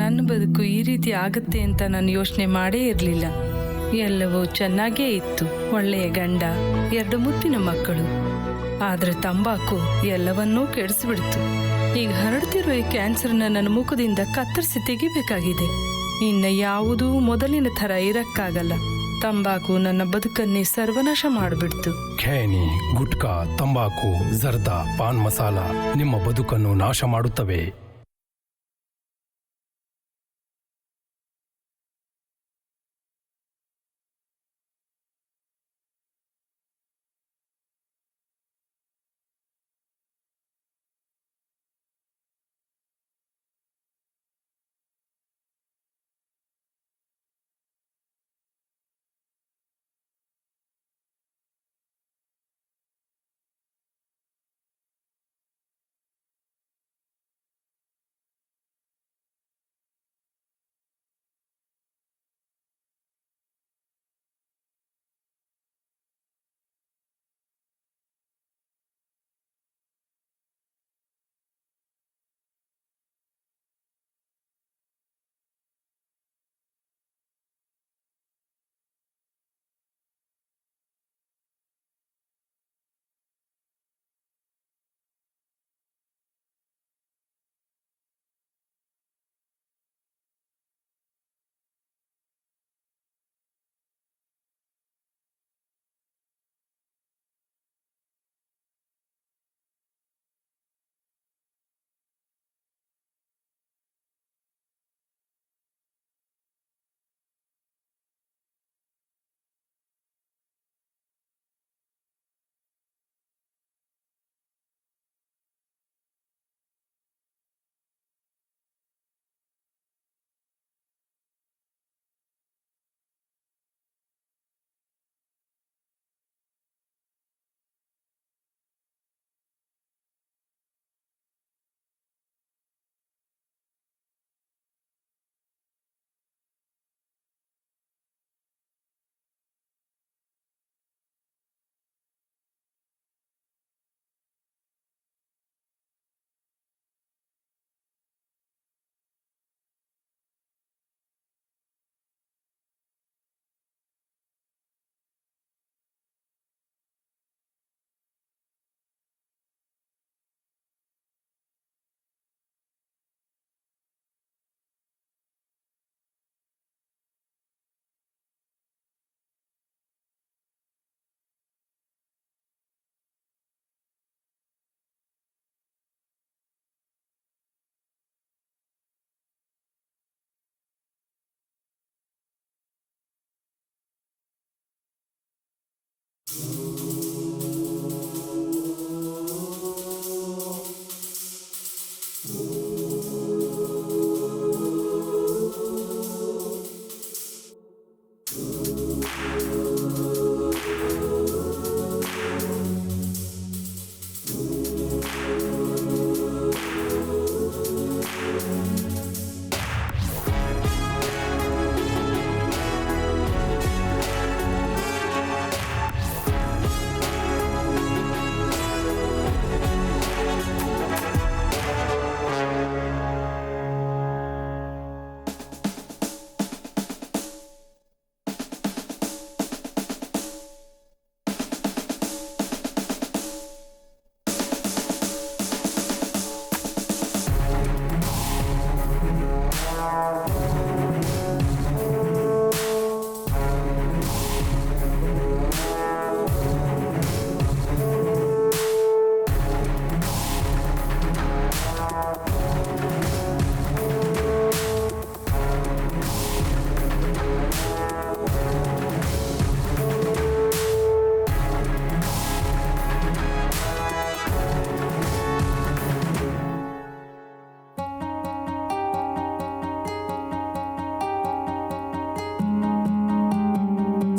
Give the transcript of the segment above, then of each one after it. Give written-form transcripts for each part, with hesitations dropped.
ನನ್ನ ಬದುಕು ಈ ರೀತಿ ಆಗುತ್ತೆ ಅಂತ ನಾನು ಯೋಚನೆ ಮಾಡೇ ಇರಲಿಲ್ಲ. ಎಲ್ಲವೂ ಚೆನ್ನಾಗೇ ಇತ್ತು. ಒಳ್ಳೆಯ ಗಂಡ, 2 ಮುತ್ತಿನ ಮಕ್ಕಳು. ಆದರೆ ತಂಬಾಕು ಎಲ್ಲವನ್ನೂ ಕೆಡಿಸಿಬಿಡ್ತು. ಈಗ ಹರಡ್ತಿರೋ ಈ ಕ್ಯಾನ್ಸರ್ನ ನನ್ನ ಮುಖದಿಂದ ಕತ್ತರಿಸಿ ತೆಗಿಬೇಕಾಗಿದೆ. ಇನ್ನು ಯಾವುದೂ ಮೊದಲಿನ ಥರ ಇರಕ್ಕಾಗಲ್ಲ. ತಂಬಾಕು ನನ್ನ ಬದುಕನ್ನೇ ಸರ್ವನಾಶ ಮಾಡಿಬಿಡ್ತು. ಖೇನಿ, ಗುಟ್ಕಾ, ತಂಬಾಕು, ಜರ್ದಾ, ಪಾನ್ ಮಸಾಲ ನಿಮ್ಮ ಬದುಕನ್ನು ನಾಶ ಮಾಡುತ್ತವೆ.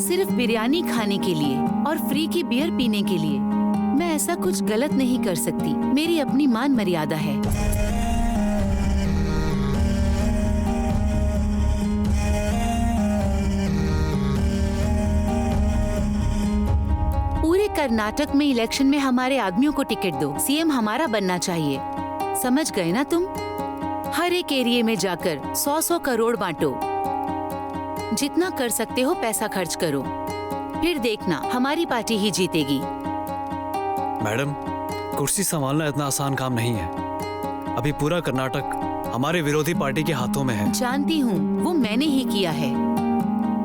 सिर्फ बिरयानी खाने के लिए और फ्री की बियर पीने के लिए मैं ऐसा कुछ गलत नहीं कर सकती। मेरी अपनी मान मर्यादा है। पूरे कर्नाटक में इलेक्शन में हमारे आदमियों को टिकट दो। सीएम हमारा बनना चाहिए। समझ गए ना तुम? हर एक एरिया में जाकर 100-100 करोड़ बांटो। जितना कर सकते हो पैसा खर्च करो, फिर देखना हमारी पार्टी ही जीतेगी। मैडम, कुर्सी संभालना इतना आसान काम नहीं है। अभी पूरा कर्नाटक हमारे विरोधी पार्टी के हाथों में है। जानती हूँ, वो मैंने ही किया है,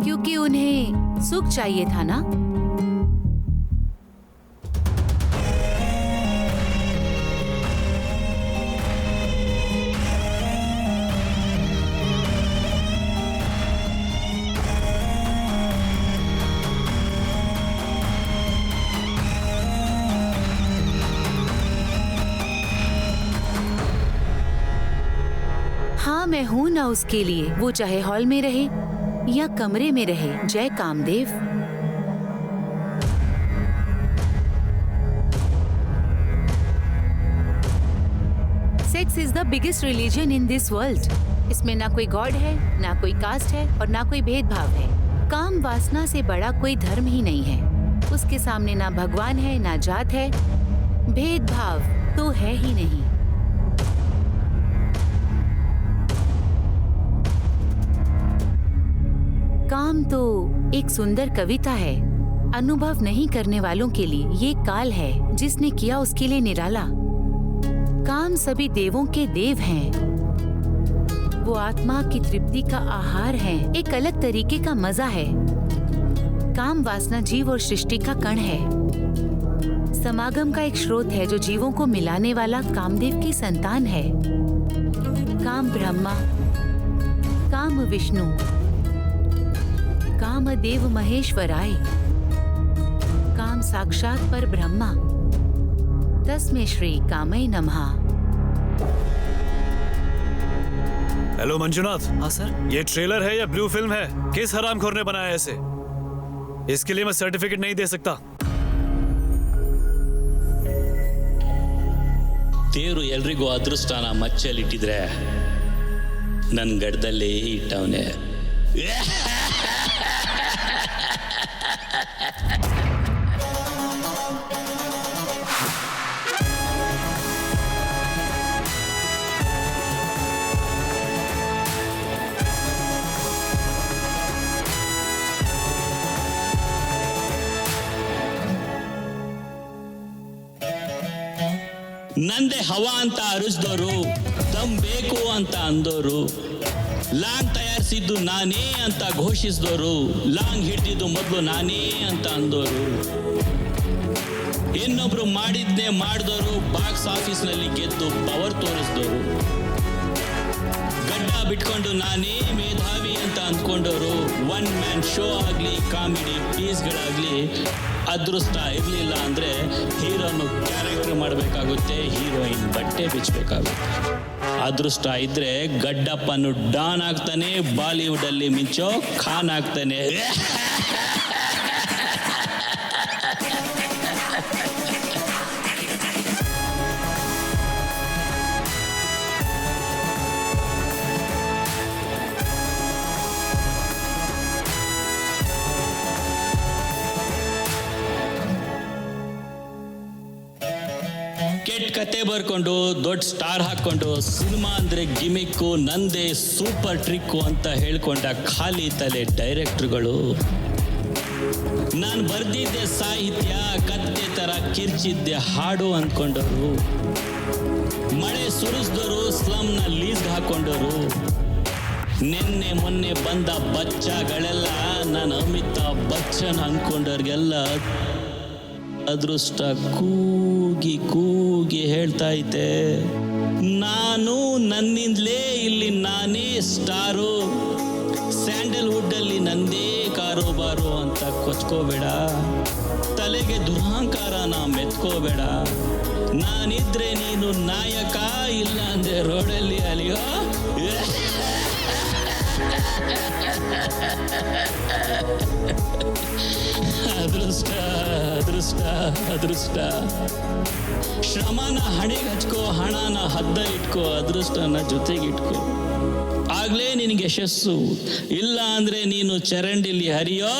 क्योंकि उन्हें सुख चाहिए था ना। हाँ, मैं हूँ ना उसके लिए, वो चाहे हॉल में रहे या कमरे में रहे। जय Kamdev. Sex is the biggest religion in this world. इसमें ना कोई गॉड है, ना कोई कास्ट है और ना कोई भेदभाव है। काम वासना से बड़ा कोई धर्म ही नहीं है। उसके सामने ना भगवान है, ना जात है, भेदभाव तो है ही नहीं। काम तो एक सुंदर कविता है। अनुभव नहीं करने वालों के लिए ये काल है, जिसने किया उसके लिए निराला। काम सभी देवों के देव हैं। वो आत्मा की तृप्ति का आहार है, एक अलग तरीके का मजा है। काम वासना जीव और सृष्टि का कण है, समागम का एक स्रोत है जो जीवों को मिलाने वाला कामदेव की संतान है। काम ब्रह्मा, काम विष्णु, कामदेव महेश्वराय, काम साक्षात पर ब्रह्मा, तस्मै श्री कामय नमः। हेलो मंजुनाथ। हाँ सर। ये ट्रेलर है या ब्लू फिल्म है? किस हरामखोर ने बनाया ऐसे? इसके लिए मैं सर्टिफिकेट नहीं दे सकता। ದೇವರು ಎಲ್ರಿಗೂ ಅದೃಷ್ಟನ ಮಚ್ಚಲಿಟ್ಟಿದ್ರೆ ನನ್ನ ಗಡ್ಡದಲ್ಲಿ ಇಟ್ಟವನೇ. ನಂದೇ ಹವಾ ಅಂತ ಅರಿಸಿದವರು, ದಮ್ ಬೇಕು ಅಂತ ಅಂದೋರು, ಲಾಂಗ್ ತಯಾರಿಸಿದ್ದು ನಾನೇ ಅಂತ ಘೋಷಿಸಿದವರು, ಲಾಂಗ್ ಹಿಡಿದಿದ್ದು ಮೊದಲು ನಾನೇ ಅಂತ ಅಂದೋರು, ಇನ್ನೊಬ್ರು ಮಾಡಿದ್ನೇ ಮಾಡಿದವರು, ಬಾಕ್ಸ್ ಆಫೀಸ್ನಲ್ಲಿ ಗೆದ್ದು ಪವರ್ ತೋರಿಸಿದವರು, ಗಡ್ಡ ಬಿಟ್ಕೊಂಡು ನಾನೇ ಮೇಧಾವಿ ಅಂತ ಅಂದ್ಕೊಂಡವರು, ಒನ್ ಮ್ಯಾನ್ ಶೋ ಆಗಲಿ ಕಾಮಿಡಿ ಪೀಸ್ಗಳಾಗಲಿ ಅದೃಷ್ಟ ಇರಲಿಲ್ಲ ಅಂದರೆ ಹೀರೋನು ಕ್ಯಾರೆಕ್ಟರ್ ಮಾಡಬೇಕಾಗುತ್ತೆ, ಹೀರೋಯಿನ್ ಬಟ್ಟೆ ಬಿಚ್ಚಬೇಕಾಗುತ್ತೆ. ಅದೃಷ್ಟ ಇದ್ರೆ ಗಡ್ಡಪ್ಪನು ಡಾನ್ ಆಗ್ತಾನೆ, ಬಾಲಿವುಡಲ್ಲಿ ಮಿಂಚೋ ಖಾನ್ ಆಗ್ತಾನೆ. ಕೆಟ್ಟ ಕತೆ ಬರ್ಕೊಂಡು ದೊಡ್ಡ ಸ್ಟಾರ್ ಹಾಕೊಂಡು ಸಿನಿಮಾ ಅಂದ್ರೆ ಗಿಮಿಕ್ಕು, ನಂದೇ ಸೂಪರ್ ಟ್ರಿಕ್ಕು ಅಂತ ಹೇಳ್ಕೊಂಡ ಖಾಲಿ ತಲೆ ಡೈರೆಕ್ಟರ್ಗಳು. ನಾನು ಬರ್ದಿದ್ದೆ ಸಾಹಿತ್ಯ, ಕತ್ತೆ ತರ ಕಿರ್ಚಿದ್ದೆ ಹಾಡು ಅಂದ್ಕೊಂಡವರು, ಮಳೆ ಸುರಿಸಿದವರು, ಸ್ಲಮ್ನ ಲೀಸ್ ಹಾಕೊಂಡವರು, ನಿನ್ನೆ ಮೊನ್ನೆ ಬಂದ ಬಚ್ಚಗಳೆಲ್ಲ ನಾನು ಅಮಿತಾಬ್ ಬಚ್ಚನ್ ಅಂದ್ಕೊಂಡವ್ರಿಗೆಲ್ಲ ಅದೃಷ್ಟ ಕೂಗಿ ಕೂಗಿ ಹೇಳ್ತಾ ಐತೆ, ನಾನು ನನ್ನಿಂದಲೇ ಇಲ್ಲಿ ನಾನೇ ಸ್ಟಾರು, ಸ್ಯಾಂಡಲ್ವುಡ್ ಅಲ್ಲಿ ನಂದೇ ಕಾರೋಬಾರು ಅಂತ ಕೊಚ್ಕೋಬೇಡ, ತಲೆಗೆ ದುರಹಂಕಾರನ ಮೆತ್ಕೋಬೇಡ. ನಾನಿದ್ರೆ ನೀನು ನಾಯಕ, ಇಲ್ಲ ಅಂದ್ರೆ ರೋಡಲ್ಲಿ ಅಲಿಯೋ. ಅದೃಷ್ಟ ಅದೃಷ್ಟ ಅದೃಷ್ಟ. ಶ್ರಮನ ಹಣೆಗೆ ಹಚ್ಕೋ, ಹಣನ ಹದ್ದಲಿಟ್ಕೋ, ಅದೃಷ್ಟನ ಜೊತೆಗಿಟ್ಕೋ, ಆಗ್ಲೇ ನಿನಗೆ ಯಶಸ್ಸು. ಇಲ್ಲ ಅಂದ್ರೆ ನೀನು ಚರಂಡಿಲಿ ಹರಿಯೋ.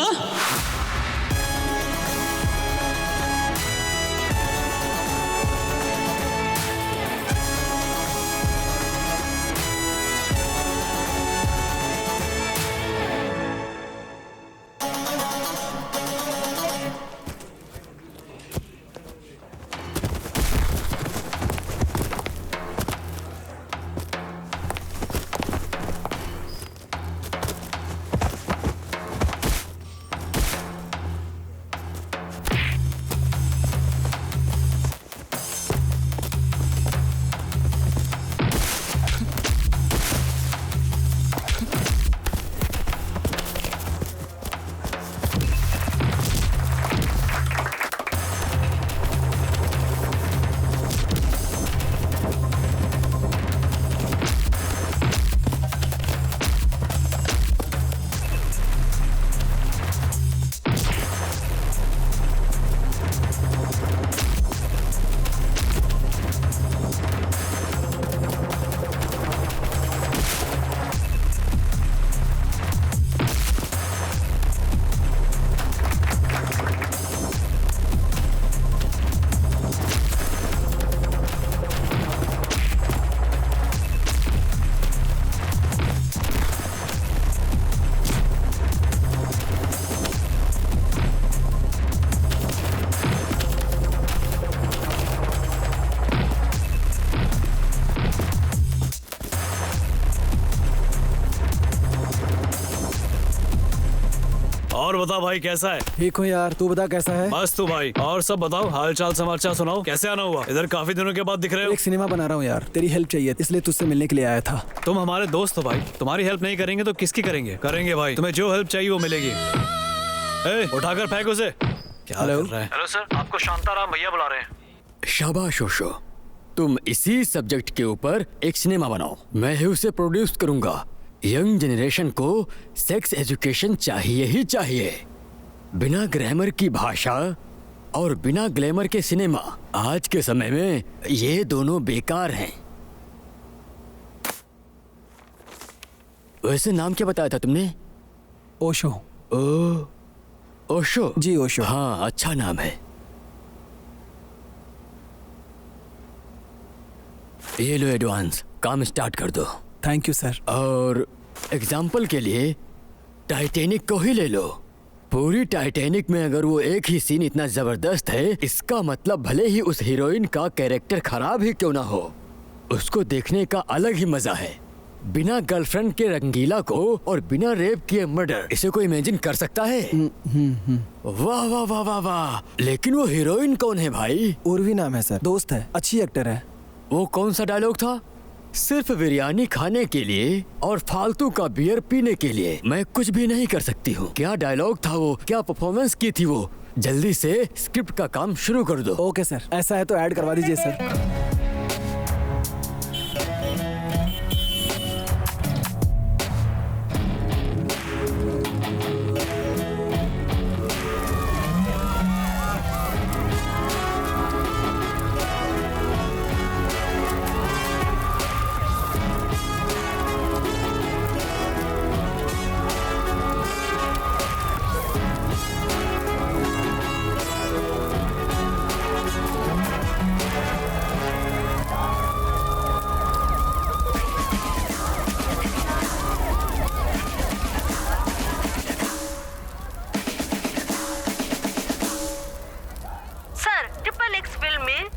और बता भाई कैसा है? ठीक हूँ यार, तू बता कैसा है? बस तू भाई। और सब बताओ, हाल चाल समाचार सुनाओ, कैसे आना हुआ? इधर काफी दिनों के बाद दिख रहे हो। एक सिनेमा बना रहा हूँ यार, तेरी हेल्प चाहिए इसलिए तुझसे मिलने के लिए आया था। तुम हमारे दोस्त हो भाई, तुम्हारी हेल्प नहीं करेंगे तो किसकी करेंगे? करेंगे भाई, तुम्हें जो हेल्प चाहिए वो मिलेगी। उठाकर फेंक उसे। क्या हेलो? कर रहा है? हेलो सर, आपको शांताराम भैया बुला रहे हैं। शाबाश ओशो, तुम इसी सब्जेक्ट के ऊपर एक सिनेमा बनाओ, मैं ही उसे प्रोड्यूस करूंगा। यंग जनरेशन को सेक्स एजुकेशन चाहिए ही चाहिए। बिना ग्रामर की भाषा और बिना ग्लैमर के सिनेमा आज के समय में ये दोनों बेकार हैं। वैसे नाम क्या बताया था तुमने? ओशो। ओशो? जी ओशो। हाँ, अच्छा नाम है। ये लो एडवांस, काम स्टार्ट कर दो। Thank you sir. और एग्जाम्पल के लिए टाइटैनिक को ही ले लो। पूरी टाइटैनिक में अगर वो एक ही सीन इतना जबरदस्त है, इसका मतलब भले ही उस हीरोइन का कैरेक्टर खराब ही क्यों ना हो, उसको देखने का अलग ही मजा है। बिना गर्लफ्रेंड के रंगीला को और बिना रेप किए मर्डर, इसे कोई इमेजिन कर सकता है? वाह वाह वाह वाह वाह। लेकिन वो हीरोइन कौन है भाई? उर्वी नाम है सर, दोस्त है, अच्छी एक्टर है। वो कौन सा डायलॉग था? सिर्फ बिरयानी खाने के लिए और फालतू का बियर पीने के लिए मैं कुछ भी नहीं कर सकती हूँ। क्या डायलॉग था वो, क्या परफॉर्मेंस की थी वो? जल्दी से स्क्रिप्ट का काम शुरू कर दो। ओके सर, ऐसा है तो ऐड करवा दीजिए सर।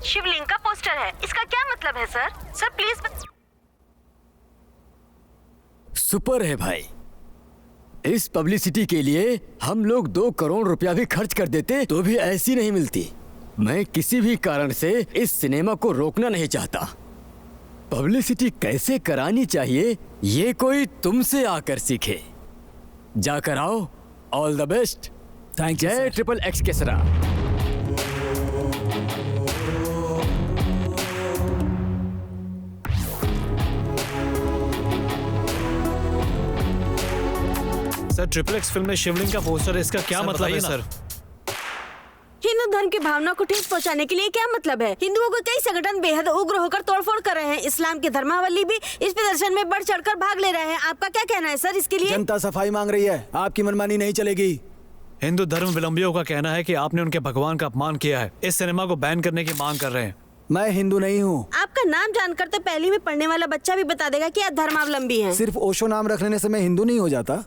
शिवलिंग का पोस्टर है, इसका क्या मतलब है सर? Sir please. सुपर है भाई। इस पब्लिसिटी के लिए हम लोग 2 करोड़ रुपया भी खर्च कर देते तो भी ऐसी नहीं मिलती। मैं किसी भी कारण से इस सिनेमा को रोकना नहीं चाहता। पब्लिसिटी कैसे करानी चाहिए ये कोई तुमसे आकर सीखे। जाकर आओ। All the best. Thank you जय ट्रिपल एक्स केसरा। सर, ट्रिपल एक्स फिल्म में शिवलिंग का पोस्टर है, इसका क्या मतलब है सर? हिंदू धर्म की भावना को ठेस पहुंचाने के लिए क्या मतलब है? हिंदुओं को कई संगठन बेहद उग्र होकर तोड़फोड़ कर रहे हैं। इस्लाम के धर्मावलंबी भी इस प्रदर्शन में बढ़ चढ़कर भाग ले रहे हैं। आपका क्या कहना है सर इसके लिए? जनता सफाई मांग रही है, आपकी मनमानी नहीं चलेगी। हिंदू धर्म विलंबियों का कहना है कि आपने उनके भगवान का अपमान किया है, इस सिनेमा को बैन करने की मांग कर रहे हैं। मैं हिंदू नहीं हूँ। आपका नाम जानकर तो पहली में पढ़ने वाला बच्चा भी बता देगा कि आप धर्मावलंबी हैं। सिर्फ ओशो नाम रख लेने से मैं हिंदू नहीं हो जाता।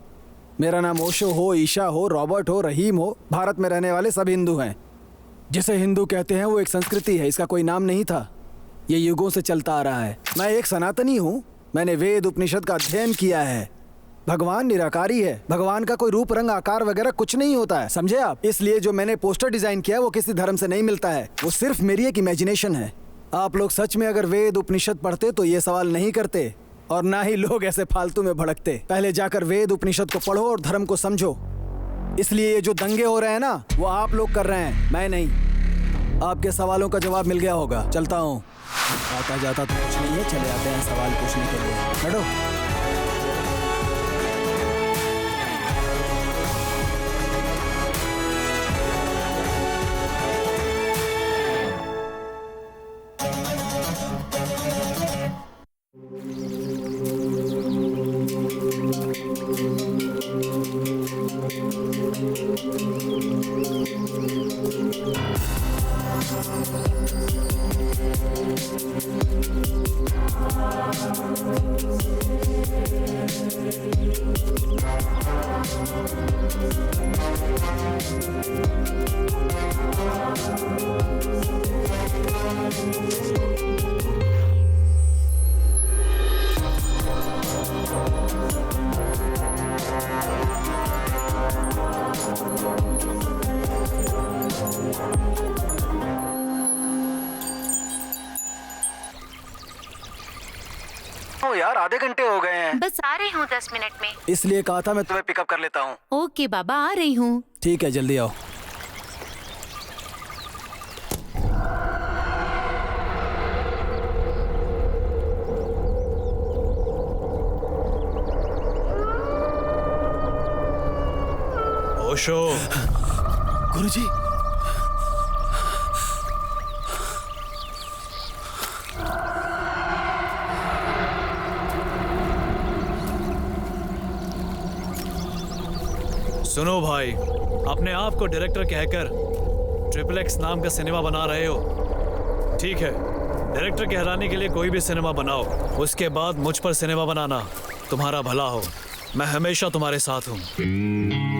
मेरा नाम ओशो हो, ईशा हो, रॉबर्ट हो, रहीम हो, भारत में रहने वाले सब हिंदू हैं। जिसे हिंदू कहते हैं वो एक संस्कृति है, इसका कोई नाम नहीं था। ये युगों से चलता आ रहा है। मैं एक सनातनी हूँ, मैंने वेद उपनिषद का अध्ययन किया है। भगवान निराकारी है, भगवान का कोई रूप रंग आकार वगैरह कुछ नहीं होता है, समझे आप? इसलिए जो मैंने पोस्टर डिजाइन किया वो किसी धर्म से नहीं मिलता है, वो सिर्फ मेरी एक इमेजिनेशन है। आप लोग सच में अगर वेद उपनिषद पढ़ते तो ये सवाल नहीं करते और ना ही लोग ऐसे फालतू में भड़कते। पहले जाकर वेद उपनिषद को पढ़ो और धर्म को समझो। इसलिए ये जो दंगे हो रहे हैं ना, वो आप लोग कर रहे हैं, मैं नहीं। आपके सवालों का जवाब मिल गया होगा। चलता हूँ। आता जाता तो कुछ नहीं है, चले आते हैं सवाल पूछने के लिए। लड़ो। रही हूँ 10 मिनट में। इसलिए कहा था मैं तुम्हें पिकअप कर लेता हूँ। ओके बाबा, आ रही हूँ। ठीक है, जल्दी आओ। ओशो, गुरुजी, सुनो भाई, अपने आप को डायरेक्टर कहकर ट्रिपल एक्स नाम का सिनेमा बना रहे हो। ठीक है, डायरेक्टर कहलाने के लिए कोई भी सिनेमा बनाओ, उसके बाद मुझ पर सिनेमा बनाना। तुम्हारा भला हो, मैं हमेशा तुम्हारे साथ हूँ।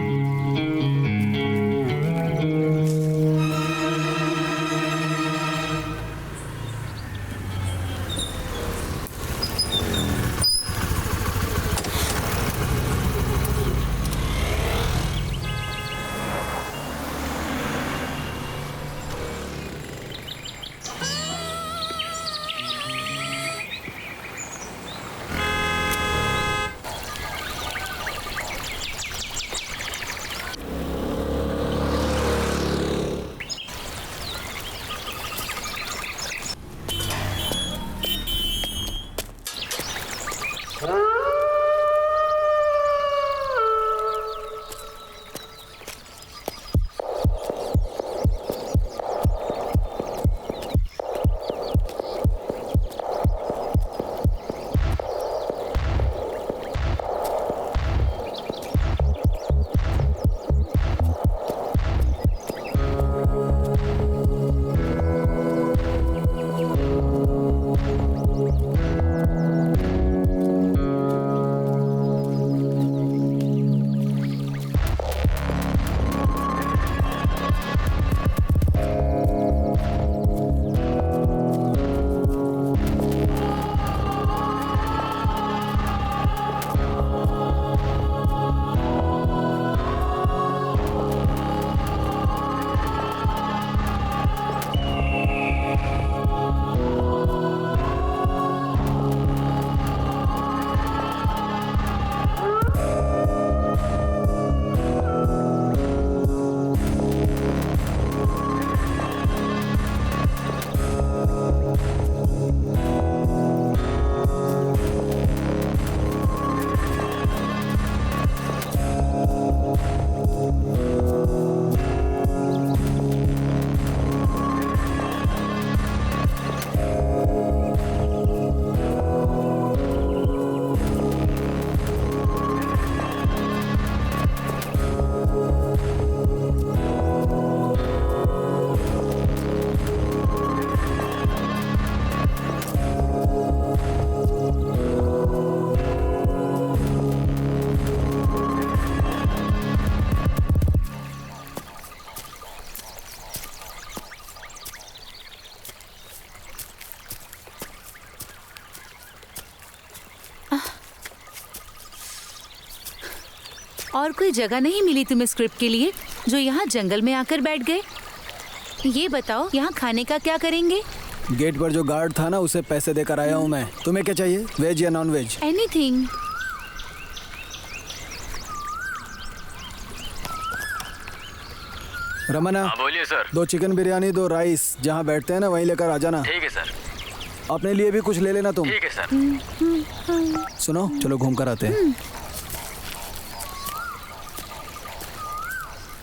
और कोई जगह नहीं मिली तुम्हें स्क्रिप्ट के लिए जो यहाँ जंगल में आकर बैठ गए? ये बताओ, यहाँ खाने का क्या करेंगे? गेट पर जो गार्ड था ना, उसे पैसे देकर आया हूँ मैं। तुम्हें क्या चाहिए, वेज या नॉन वेज? एनीथिंग। रमना, बोलिए सर। 2 चिकन बिरयानी, 2 राइस, जहाँ बैठते हैं ना वहीं लेकर आ जाना। ठीक है सर। अपने लिए भी कुछ ले लेना तुम। ठीक है सर। सुनो, चलो घूम कर आते हैं।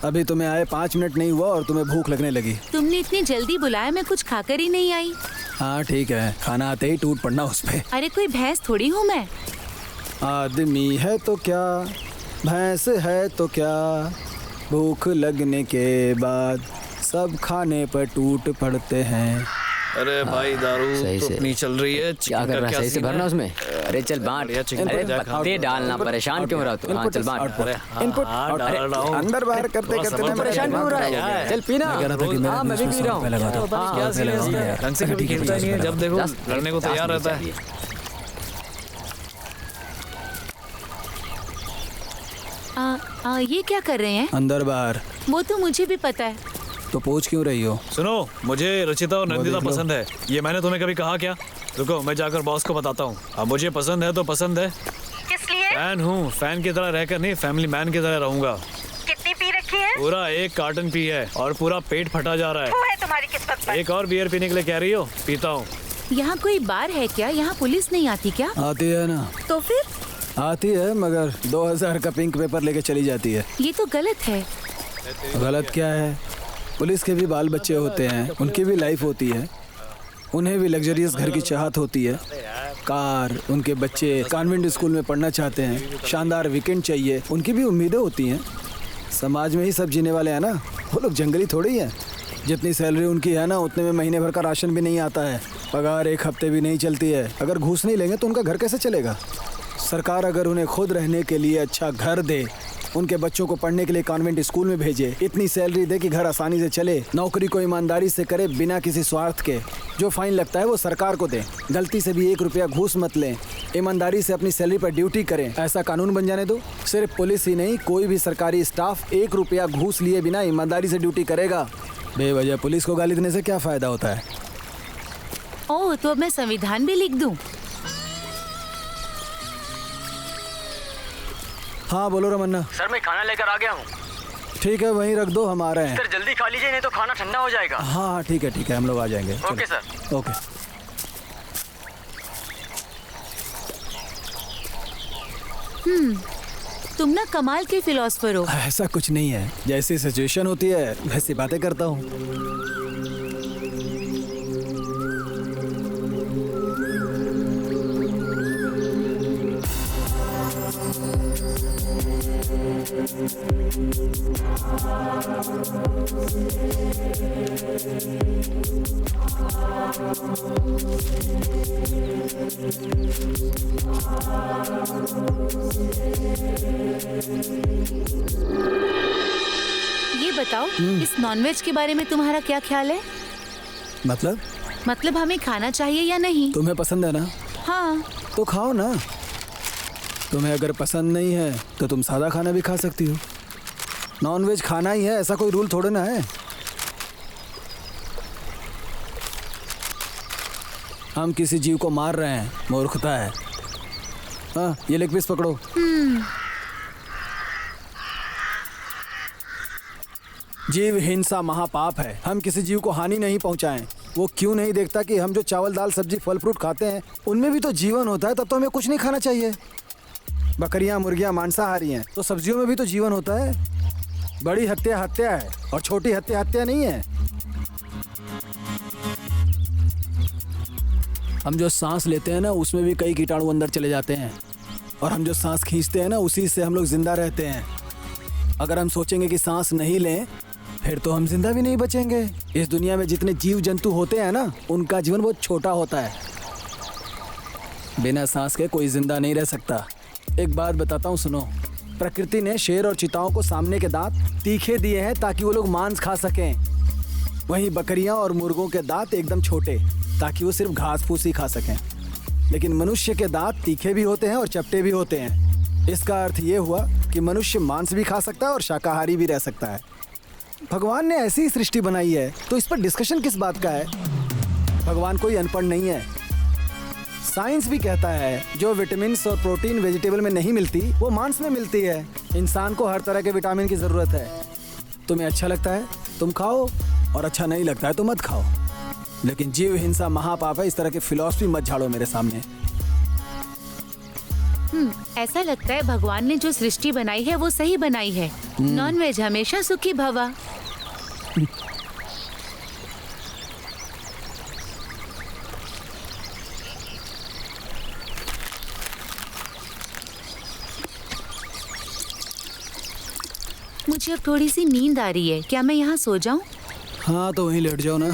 अभी तुम्हें आए 5 मिनट नहीं हुआ और तुम्हें भूख लगने लगी। तुमने इतनी जल्दी बुलाया, मैं कुछ खाकर ही नहीं आई। हाँ ठीक है, खाना आते ही टूट पड़ना उस पे। अरे कोई भैंस थोड़ी हूँ मैं। आदमी है तो क्या, भैंस है तो क्या, भूख लगने के बाद सब खाने पर टूट पड़ते हैं। अरे भाई, दारू सही तो से। अपनी चल रही है। क्या कर रहा है? सही से सीन भरना है? उसमें। अरे चल बांट। बढ़िया चिकन अरे बढ़िया खा। पत्ते डालना, परेशान क्यों हो रहा तू? हाँ चल बांट। अरे इनपुट हाँ, डाल रहा हूँ। अंदर बाहर करते थोड़ा करते सब्र मैं परेशान क्यों हो रहा क्या है? है? चल पीना। मैं कह रहा था कि मेरा हाँ मैं भी पी रहा हूँ। क्या सीन है इसका? ढंग से कभी खेलता नहीं है, जब देखो लड़ने को तैयार रहता है। ये क्या कर रहे हैं? अंदर बाहर। वो तो मुझे भी पता है। तो पूछ क्यों रही हो? सुनो, मुझे रचिता और नंदिता देख लो। पसंद है। ये मैंने तुम्हें कभी कहा क्या? रुको, मैं जाकर बॉस को बताता हूँ। अब मुझे पसंद है तो पसंद है। किस लिए? फैन हूँ, फैन की तरह रहकर नहीं, फैमिली मैन की तरह रहूंगा। कितनी पी रखी है? पूरा 1 कार्टन पी है और पूरा पेट फटा जा रहा वो है तुम्हारी किस्मत पर। एक और बियर पीने के लिए कह रही हो? पीता हूँ। यहाँ कोई बार है क्या? यहाँ पुलिस नहीं आती क्या? आती है ना, तो फिर आती है, मगर 2000 का पिंक पेपर लेके चली जाती है। ये तो गलत है। गलत क्या है? पुलिस के भी बाल बच्चे होते हैं, उनकी भी लाइफ होती है, उन्हें भी लग्जरियस घर की चाहत होती है, कार, उनके बच्चे कॉन्वेंट स्कूल में पढ़ना चाहते हैं, शानदार वीकेंड चाहिए, उनकी भी उम्मीदें होती हैं। समाज में ही सब जीने वाले हैं ना, वो लोग जंगली थोड़ी हैं। जितनी सैलरी उनकी है ना, उतने में महीने भर का राशन भी नहीं आता है, पगार 1 हफ्ते भी नहीं चलती है। अगर घूस नहीं लेंगे तो उनका घर कैसे चलेगा? सरकार अगर उन्हें खुद रहने के लिए अच्छा घर दे, उनके बच्चों को पढ़ने के लिए कॉन्वेंट स्कूल में भेजे, इतनी सैलरी दे कि घर आसानी से चले, नौकरी को ईमानदारी से करे बिना किसी स्वार्थ के, जो फाइन लगता है वो सरकार को दे, गलती से भी 1 रुपया घूस मत लें, ईमानदारी से अपनी सैलरी पर ड्यूटी करें, ऐसा कानून बन जाने दो। सिर्फ पुलिस ही नहीं, कोई भी सरकारी स्टाफ 1 रुपया घूस लिए बिना ईमानदारी से ड्यूटी करेगा। बेवजह पुलिस को गाली देने से क्या फायदा होता है? ओह, तो अब मैं संविधान भी लिख दूं? हाँ बोलो रमन्ना। सर मैं खाना लेकर आ गया हूँ। ठीक है, वहीं रख दो, हम आ रहे हैं। सर जल्दी खा लीजिए, नहीं तो खाना ठंडा हो जाएगा। हाँ हाँ ठीक है, हम लोग आ जाएंगे। Okay sir. ओके। तुम ना कमाल के फिलोसफर हो। ऐसा कुछ नहीं है, जैसी सिचुएशन होती है वैसी बातें करता हूँ। ये बताओ, इस नॉनवेज के बारे में तुम्हारा क्या ख्याल है? मतलब हमें खाना चाहिए या नहीं? तुम्हें पसंद है ना, हाँ। तो खाओ ना। तुम्हें अगर पसंद नहीं है तो तुम सादा खाना भी खा सकती हो। नॉनवेज खाना ही है, ऐसा कोई रूल थोड़े ना है। हम किसी जीव को मार रहे हैं, मूर्खता है। हाँ, ये लेग पीस पकड़ो। जीव हिंसा महापाप है। हम किसी जीव को हानि नहीं पहुंचाएं। वो क्यों नहीं देखता कि हम जो चावल दाल सब्जी फल फ्रूट खाते हैं उनमें भी तो जीवन होता है, तब तो हमें कुछ नहीं खाना चाहिए। बकरियां मुर्गियां मांसाहारी हैं, तो सब्जियों में भी तो जीवन होता है। बड़ी हत्या हत्या है और छोटी हत्या हत्या नहीं है। हम जो सांस लेते हैं ना, उसमें भी कई कीटाणु अंदर चले जाते हैं, और हम जो सांस खींचते हैं ना, उसी से हम लोग जिंदा रहते हैं। अगर हम सोचेंगे कि सांस नहीं लें, फिर तो हम जिंदा भी नहीं बचेंगे। इस दुनिया में जितने जीव जंतु होते हैं ना, उनका जीवन बहुत छोटा होता है। बिना सांस के कोई जिंदा नहीं रह सकता। एक बात बताता हूँ, सुनो। प्रकृति ने शेर और चीताओं को सामने के दांत तीखे दिए हैं ताकि वो लोग मांस खा सकें। वहीं बकरियां और मुर्गों के दांत एकदम छोटे, ताकि वो सिर्फ घास फूस ही खा सकें। लेकिन मनुष्य के दांत तीखे भी होते हैं और चपटे भी होते हैं। इसका अर्थ ये हुआ कि मनुष्य मांस भी खा सकता है और शाकाहारी भी रह सकता है। भगवान ने ऐसी सृष्टि बनाई है, तो इस पर डिस्कशन किस बात का है? भगवान कोई अनपढ़ नहीं है। साइंस भी कहता है जो विटामिन और प्रोटीन वेजिटेबल में नहीं मिलती, वो मांस में मिलती है। इंसान को हर तरह के विटामिन की जरूरत है। तुम्हें अच्छा लगता है तुम खाओ, और अच्छा नहीं लगता है तो मत खाओ। लेकिन जीव हिंसा महापाप है। इस तरह की फिलॉसफी मत झाड़ो मेरे सामने। ऐसा लगता है भगवान ने जो सृष्टि बनाई है वो सही बनाई है। नॉनवेज हमेशा सुखी भवा। मुझे अब थोड़ी सी नींद आ रही है, क्या मैं यहाँ सो जाऊँ? हाँ तो वहीं लेट जाओ ना।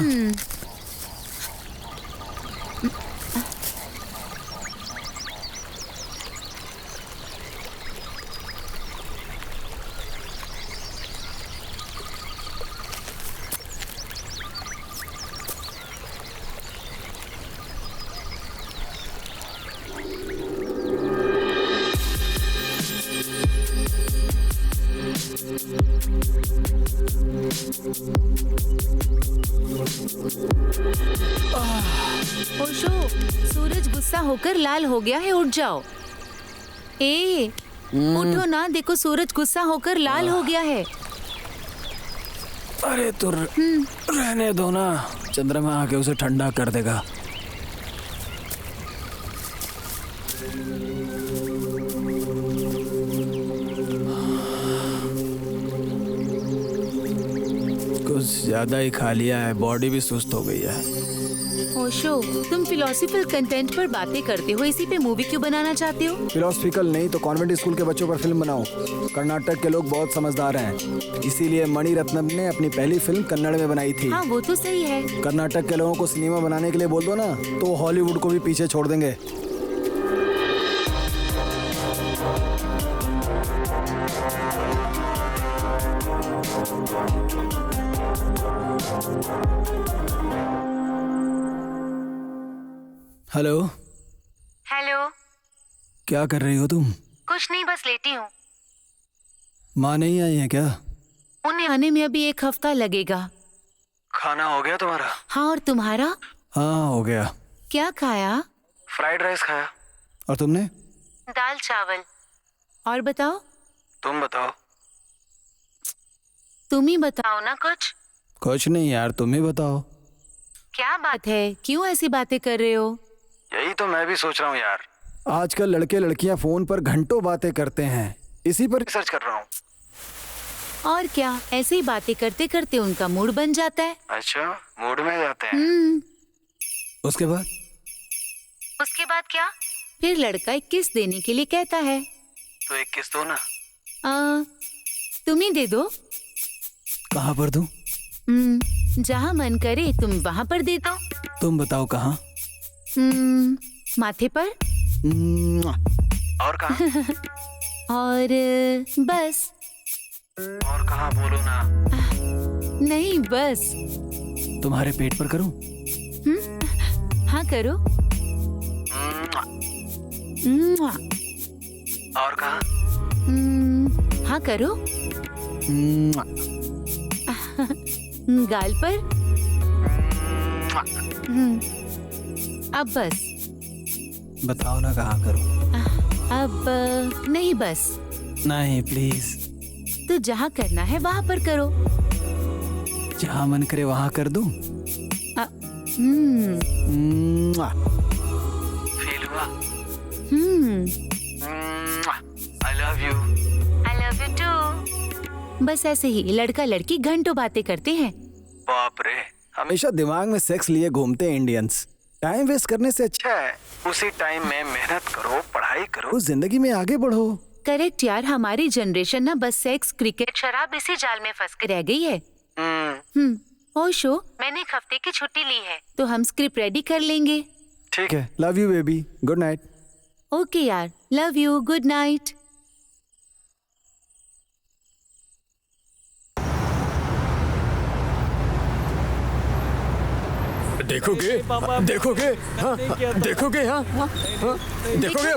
ओशो, सूरज गुस्सा होकर लाल हो गया है, उठ जाओ। ए उठो ना, देखो सूरज गुस्सा होकर लाल हो गया है। अरे तो रहने दो ना, चंद्रमा आके उसे ठंडा कर देगा। कुछ ज्यादा ही खा लिया है, बॉडी भी सुस्त हो गई है। ओशो, तुम फिलोसफिकल कंटेंट पर बातें करते हो, इसी पे मूवी क्यों बनाना चाहते हो? फिलोसफिकल नहीं तो कॉन्वेंट स्कूल के बच्चों पर फिल्म बनाओ। कर्नाटक के लोग बहुत समझदार हैं, इसीलिए मणि रत्नम ने अपनी पहली फिल्म कन्नड़ में बनाई थी। हाँ वो तो सही है। कर्नाटक के लोगों को सिनेमा बनाने के लिए बोल दो ना, तो हॉलीवुड को भी पीछे छोड़ देंगे। हेलो। हेलो। क्या कर रही हो तुम? कुछ नहीं, बस लेटी हूँ। माँ नहीं आई है क्या? उन्हें आने में अभी 1 हफ्ता लगेगा। खाना हो गया तुम्हारा? हाँ, और तुम्हारा? हाँ हो गया। क्या खाया? फ्राइड राइस खाया। और तुमने? दाल चावल। और बताओ? तुम बताओ। तुम ही बताओ ना कुछ। कुछ नहीं यार, तुम ही बताओ। क्या बात है, क्यों ऐसी बातें कर रहे हो? यही तो मैं भी सोच रहा हूँ यार। आजकल लड़के लड़कियां फोन पर घंटों बातें करते हैं, इसी पर रिसर्च कर रहा हूँ। और क्या, ऐसे ही बातें करते करते उनका मूड बन जाता है। अच्छा, मूड में जाते हैं। उसके बाद? उसके बाद क्या? फिर लड़का 1 किस देने के लिए कहता है। तो 1 किस दो ना। तुम ही दे दो। कहाँ पर दूं? जहाँ मन करे तुम वहाँ पर दे दो। तुम बताओ कहाँ? माथे पर। और कहाँ? और बस। और कहाँ बोलो ना। नहीं बस। तुम्हारे पेट पर करूं? हाँ करो। और कहाँ? हाँ करो। गाल पर। अब बस। बताओ ना कहाँ करूं? अब नहीं बस। नहीं प्लीज। तो जहाँ करना है वहाँ पर करो। जहाँ मन करे वहाँ कर दूं? फील हुआ? I love you. I love you too. बस ऐसे ही लड़का लड़की घंटों बातें करते हैं। बाप रे, हमेशा दिमाग में सेक्स लिए घूमते हैं इंडियंस। टाइम वेस्ट करने से अच्छा है उसी टाइम में मेहनत करो, पढ़ाई करो, जिंदगी में आगे बढ़ो। करेक्ट यार, हमारी जनरेशन ना बस सेक्स, क्रिकेट, शराब इसी जाल में फंस के रह गई है। ओशो, मैंने 1 हफ्ते की छुट्टी ली है, तो हम स्क्रिप्ट रेडी कर लेंगे। ठीक है, love you baby, good night. Okay यार, लव यू, गुड नाइट। देखोगे? देखोगे? हाँ, देखोगे? हाँ, देखोगे?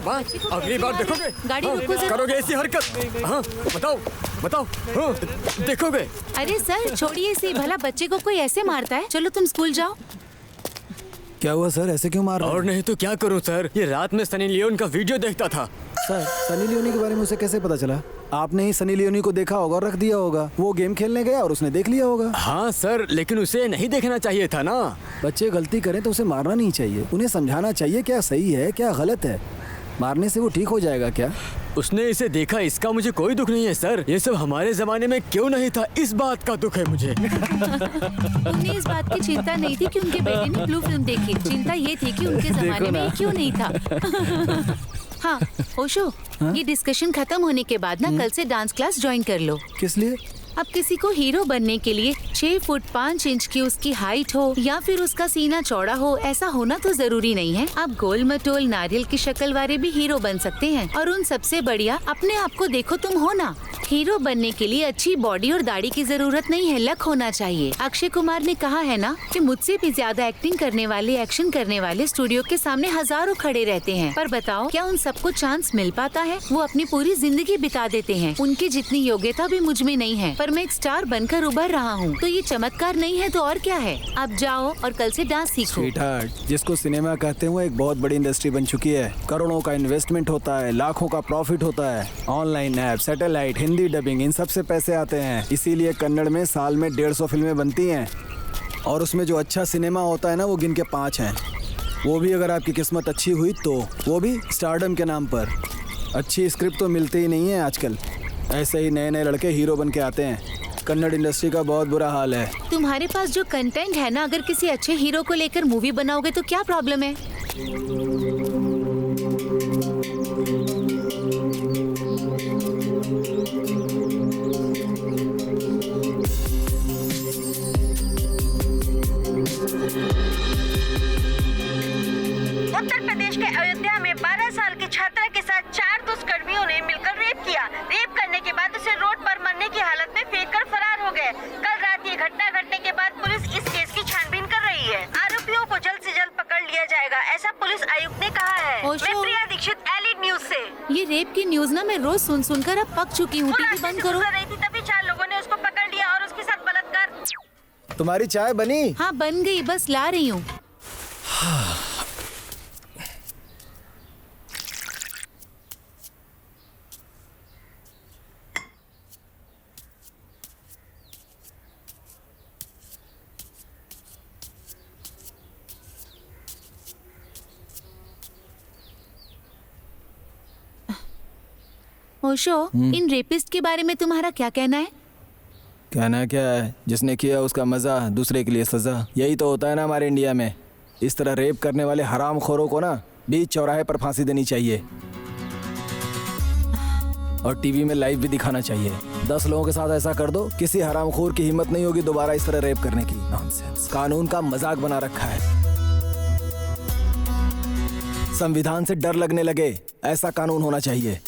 अगली बार देखोगे? गाड़ी रुको जरा। करोगे ऐसी हरकत? हाँ, बताओ, बताओ। हाँ, देखोगे? अरे सर छोड़िए इसे, भला बच्चे को कोई ऐसे मारता है? चलो तुम स्कूल जाओ। क्या हुआ सर, ऐसे क्यों मार रहे हो? और नहीं तो क्या करूं सर, ये रात में सनी लियोन का वीडियो देखता था। सर, सनी लियोनी के बारे में उसे कैसे पता चला? आपने ही सनी लियोनी को देखा होगा और रख दिया होगा। वो गेम खेलने गया और उसने देख लिया होगा। हाँ सर, लेकिन उसे नहीं देखना चाहिए था ना। बच्चे गलती करें तो उसे मारना नहीं चाहिए, उन्हें समझाना चाहिए क्या सही है क्या गलत है। मारने से वो ठीक हो जाएगा क्या? उसने इसे देखा, इसका मुझे कोई दुख नहीं है सर। ये सब हमारे जमाने में क्यों नहीं था, इस बात का दुख है मुझे। उन्हें इस बात की चिंता नहीं थी कि उनके बेटे ने ब्लू फिल्म देखी, चिंता ये थी कि उनके जमाने में ये क्यों नहीं था। हाँ ओशो, ये डिस्कशन खत्म होने के बाद ना कल से डांस क्लास ज्वाइन कर लो। किस लिए? अब किसी को हीरो बनने के लिए 6 फुट 5 इंच की उसकी हाइट हो या फिर उसका सीना चौड़ा हो, ऐसा होना तो जरूरी नहीं है। आप गोल मटोल नारियल की शक्ल वाले भी हीरो बन सकते हैं। और उन सबसे बढ़िया अपने आप को देखो तुम हो ना। हीरो बनने के लिए अच्छी बॉडी और दाढ़ी की जरूरत नहीं है, लक होना चाहिए। अक्षय कुमार ने कहा है ना कि मुझसे भी ज्यादा एक्टिंग करने वाले, एक्शन करने वाले स्टूडियो के सामने हजारों खड़े रहते हैं, पर बताओ क्या उन सबको चांस मिल पाता है? वो अपनी पूरी जिंदगी बिता देते हैं। उनकी जितनी योग्यता भी मुझ में नहीं है, पर मैं एक स्टार बनकर उभर रहा हूँ, तो ये चमत्कार नहीं है तो और क्या है? अब जाओ और कल से डांस सीखो। स्वीटहार्ट, जिसको सिनेमा कहते हैं वो एक बहुत बड़ी इंडस्ट्री बन चुकी है। करोड़ों का इन्वेस्टमेंट होता है, लाखों का प्रॉफिट होता है। Online app, satellite, Hindi dubbing, इन सब से पैसे आते हैं। इसीलिए कन्नड़ में साल में 150 फिल्में बनती हैं, और उसमें जो अच्छा सिनेमा होता है ना, वो गिन के 5 हैं। वो भी अगर आपकी किस्मत अच्छी हुई तो, वो भी स्टारडम के नाम पर। अच्छी स्क्रिप्ट तो मिलती ही नहीं है आजकल। ऐसे ही नए नए लड़के हीरो बन के आते हैं। कन्नड़ इंडस्ट्री का बहुत बुरा हाल है। तुम्हारे पास जो कंटेंट है ना, अगर किसी अच्छे हीरो को लेकर मूवी बनाओगे तो क्या प्रॉब्लम है? उत्तर प्रदेश के अयोध्या में 12 साल की छात्रा के साथ 4 दुष्कर्मियों ने मिलकर रेप किया। रेप करने के बाद उसे रोड पर मरने की हालत में फेंककर फरार हो गए। कल रात ये घटना घटने के बाद पुलिस इस केस की छानबीन कर रही है। आरोपियों को जल्द से जल्द पकड़ लिया जाएगा, ऐसा पुलिस आयुक्त ने कहा है। मैं प्रिया दीक्षित, एलिट न्यूज से। ये रेप की न्यूज ना मैं रोज सुन सुनकर अब पक चुकी हूँ। टीवी बंद करो। रही थी तभी 4 लोगों ने उसको पकड़ लिया और उसके साथ बलात्कार। तुम्हारी चाय बनी? हाँ बन गई, बस ला रही हूँ। ओशो, इन रेपिस्ट के बारे में तुम्हारा क्या कहना है? कहना क्या है, जिसने किया उसका मजा, दूसरे के लिए सजा। यही तो होता है ना हमारे इंडिया में। इस तरह रेप करने वाले हरामखोरों को ना बीच चौराहे पर फांसी देनी चाहिए, और टीवी में लाइव भी दिखाना चाहिए। 10 लोगों के साथ ऐसा कर दो, किसी हरामखोर की हिम्मत नहीं होगी दोबारा इस तरह रेप करने की। नॉनसेंस। कानून का मजाक बना रखा है। संविधान से डर लगने लगे, ऐसा कानून होना चाहिए।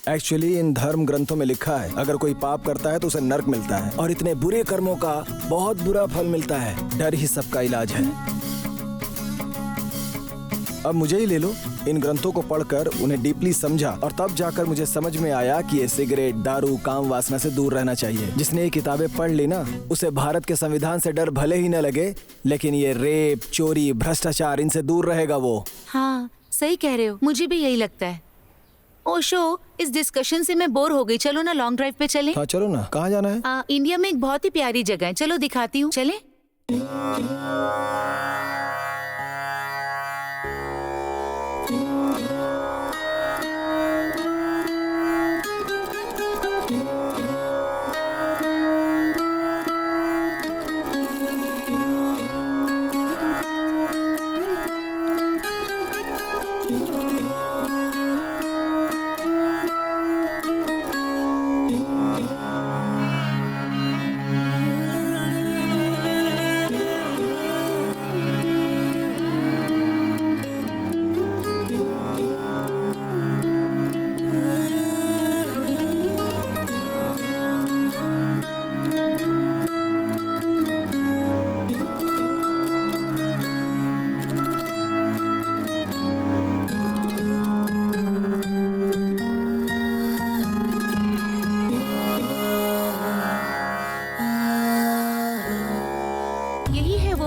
एक्चुअली इन धर्म ग्रंथों में लिखा है, अगर कोई पाप करता है तो उसे नर्क मिलता है, और इतने बुरे कर्मों का बहुत बुरा फल मिलता है। डर ही सबका इलाज है। अब मुझे ही ले लो। इन ग्रंथों को पढ़कर उन्हें डीपली समझा, और तब जाकर मुझे समझ में आया कि ये सिगरेट, दारू, काम वासना से दूर रहना चाहिए। जिसने ये किताबें पढ़ ली ना, उसे भारत के संविधान से डर भले ही न लगे, लेकिन ये रेप, चोरी, भ्रष्टाचार, इनसे दूर रहेगा वो। हाँ सही कह रहे हो, मुझे भी यही लगता है। ओशो, इस डिस्कशन से मैं बोर हो गई। चलो ना लॉन्ग ड्राइव पे चलें। हाँ चलो ना। कहाँ जाना है? इंडिया में एक बहुत ही प्यारी जगह है, चलो दिखाती हूँ। चलें?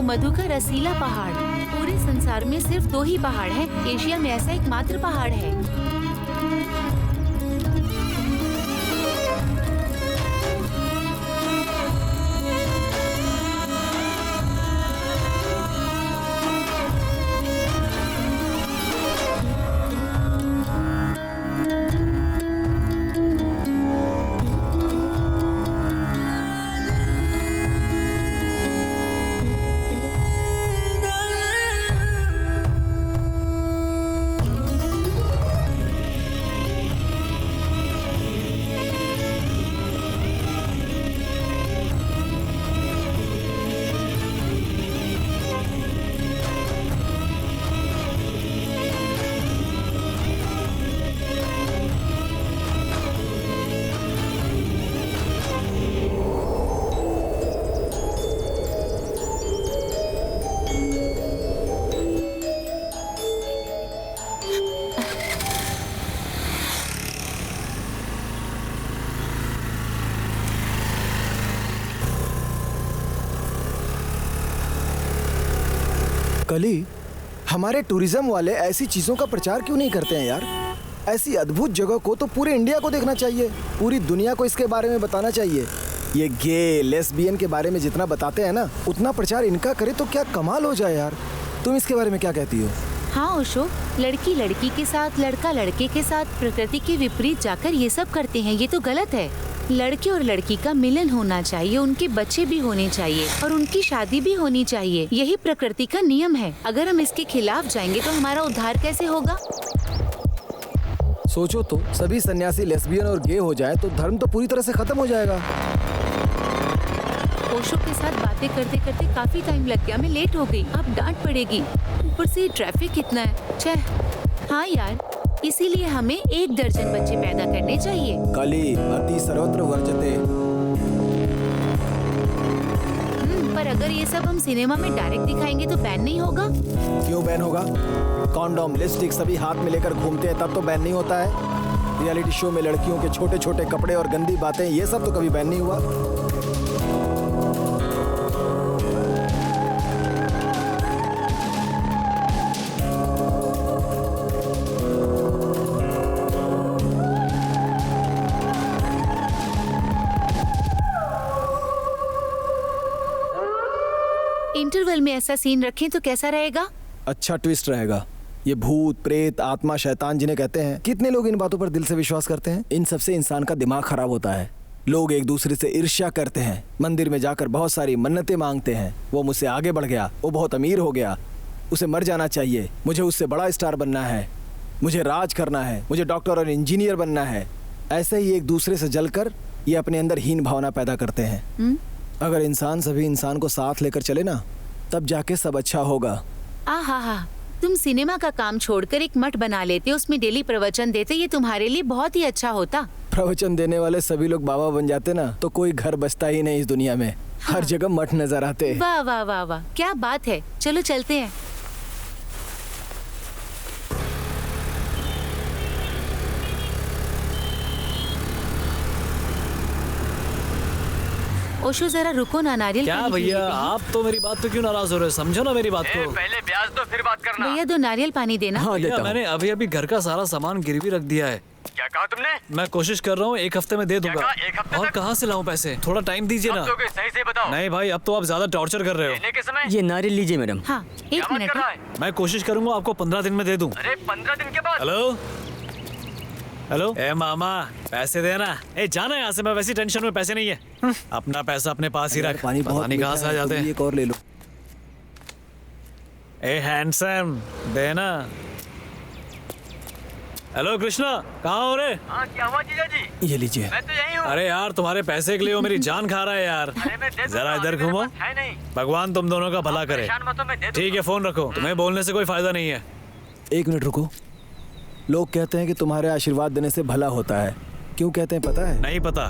मधु का रसीला पहाड़। पूरे संसार में सिर्फ 2 ही पहाड़ हैं। एशिया में ऐसा एकमात्र पहाड़ है। कली, हमारे टूरिज्म वाले ऐसी चीजों का प्रचार क्यों नहीं करते हैं यार? ऐसी अद्भुत जगह को तो पूरे इंडिया को देखना चाहिए, पूरी दुनिया को इसके बारे में बताना चाहिए। ये गे लेस्बियन के बारे में जितना बताते हैं ना, उतना प्रचार इनका करे तो क्या कमाल हो जाए यार। तुम इसके बारे में क्या कहती हो? हाँ ओशो, लड़की लड़की के साथ, लड़का लड़के के साथ प्रकृति के विपरीत जाकर ये सब करते हैं, ये तो गलत है। लड़के और लड़की का मिलन होना चाहिए, उनके बच्चे भी होने चाहिए और उनकी शादी भी होनी चाहिए। यही प्रकृति का नियम है। अगर हम इसके खिलाफ जाएंगे तो हमारा उद्धार कैसे होगा? सोचो तो, सभी सन्यासी लेस्बियन और गे हो जाए तो धर्म तो पूरी तरह से खत्म हो जाएगा। ओशो के साथ बातें करते करते काफी टाइम लग गया, मैं लेट हो गई। अब डांट पड़ेगी, ऊपर से ट्रैफिक कितना है। छह, हाँ यार, इसीलिए हमें 1 दर्जन बच्चे पैदा करने चाहिए। कली अति सर्वत्र वर्जते। पर अगर ये सब हम सिनेमा में डायरेक्ट दिखाएंगे तो बैन नहीं होगा? क्यों बैन होगा? कॉन्डोम, लिपस्टिक सभी हाथ में लेकर घूमते हैं तब तो बैन नहीं होता है। रियलिटी शो में लड़कियों के छोटे छोटे कपड़े और गंदी बातें, ये सब तो कभी बैन नहीं हुआ। इंटरवल में ऐसा सीन रखें तो कैसा रहेगा? अच्छा ट्विस्ट रहेगा। ये भूत प्रेत आत्मा शैतान जिन्हें कहते हैं, कितने लोग इन बातों पर दिल से विश्वास करते हैं? इन सबसे इंसान का दिमाग खराब होता है। लोग एक दूसरे से ईर्ष्या करते हैं, मंदिर में जाकर बहुत सारी मन्नतें मांगते हैं। वो मुझसे आगे बढ़ गया, वो बहुत अमीर हो गया, उसे मर जाना चाहिए, मुझे उससे बड़ा स्टार बनना है, मुझे राज करना है, मुझे डॉक्टर और इंजीनियर बनना है। ऐसे ही एक दूसरे से जलकर ये अपने अंदर हीन भावना पैदा करते हैं। अगर इंसान सभी इंसान को साथ लेकर चले ना, तब जाके सब अच्छा होगा। आहा, तुम सिनेमा का काम छोड़कर एक मठ बना लेते, उसमें डेली प्रवचन देते, ये तुम्हारे लिए बहुत ही अच्छा होता। प्रवचन देने वाले सभी लोग बाबा बन जाते ना, तो कोई घर बचता ही नहीं इस दुनिया में। हर जगह मठ नजर आते। वाह वाह वाह वाह, क्या बात है। चलो चलते हैं। ओशो जरा रुको ना, नारियल क्या पानी पी भैया, लेते हैं। आप तो मेरी बात पे क्यों नाराज हो रहे हो? समझो ना मेरी बात को। पहले ब्याज दो फिर बात करना। भैया 2 नारियल पानी देना। हाँ भैया, देता हूँ। मैंने अभी अभी घर का सारा सामान गिरवी रख दिया है। क्या कहा तुमने? मैं कोशिश कर रहा हूँ 1 हफ्ते में दे दूंगा। कहा, 1 हफ्ते और तक? कहाँ से लाऊं पैसे? थोड़ा टाइम दीजिए ना। सही से बताओ। नहीं भाई, अब तो आप ज्यादा टॉर्चर कर रहे हो। लेने के समय ये नारियल लीजिए मैडम। हाँ, 1 मिनट। मैं कोशिश करूंगा आपको 15 दिन में दे दूं। अरे 15 दिन के बाद? हेलो हेलो, ए मामा, पैसे देना। ए जाना यहाँ से, मैं वैसी टेंशन में, पैसे नहीं है। अपना पैसा अपने पास ही रख, पानी पता बहुत नहीं कहाँ से आ जाते हैं। एक और ले लो। ए हैंडसम, देना। हेलो कृष्णा, कहाँ हो रे? हाँ, क्या हुआ जीजा जी? ये लीजिए। मैं तो यही हूँ। अरे यार, तुम्हारे पैसे के लिए वो मेरी जान खा रहा है यार। जरा इधर घूमो। है नहीं। भगवान तुम दोनों का भला करे। परेशान मत हो, मैं दे दूंगा। ठीक है, फोन रखो, तुम्हें बोलने से कोई फायदा नहीं है। 1 मिनट रुको। लोग कहते हैं कि तुम्हारे आशीर्वाद देने से भला होता है। क्यों कहते हैं पता है? नहीं पता।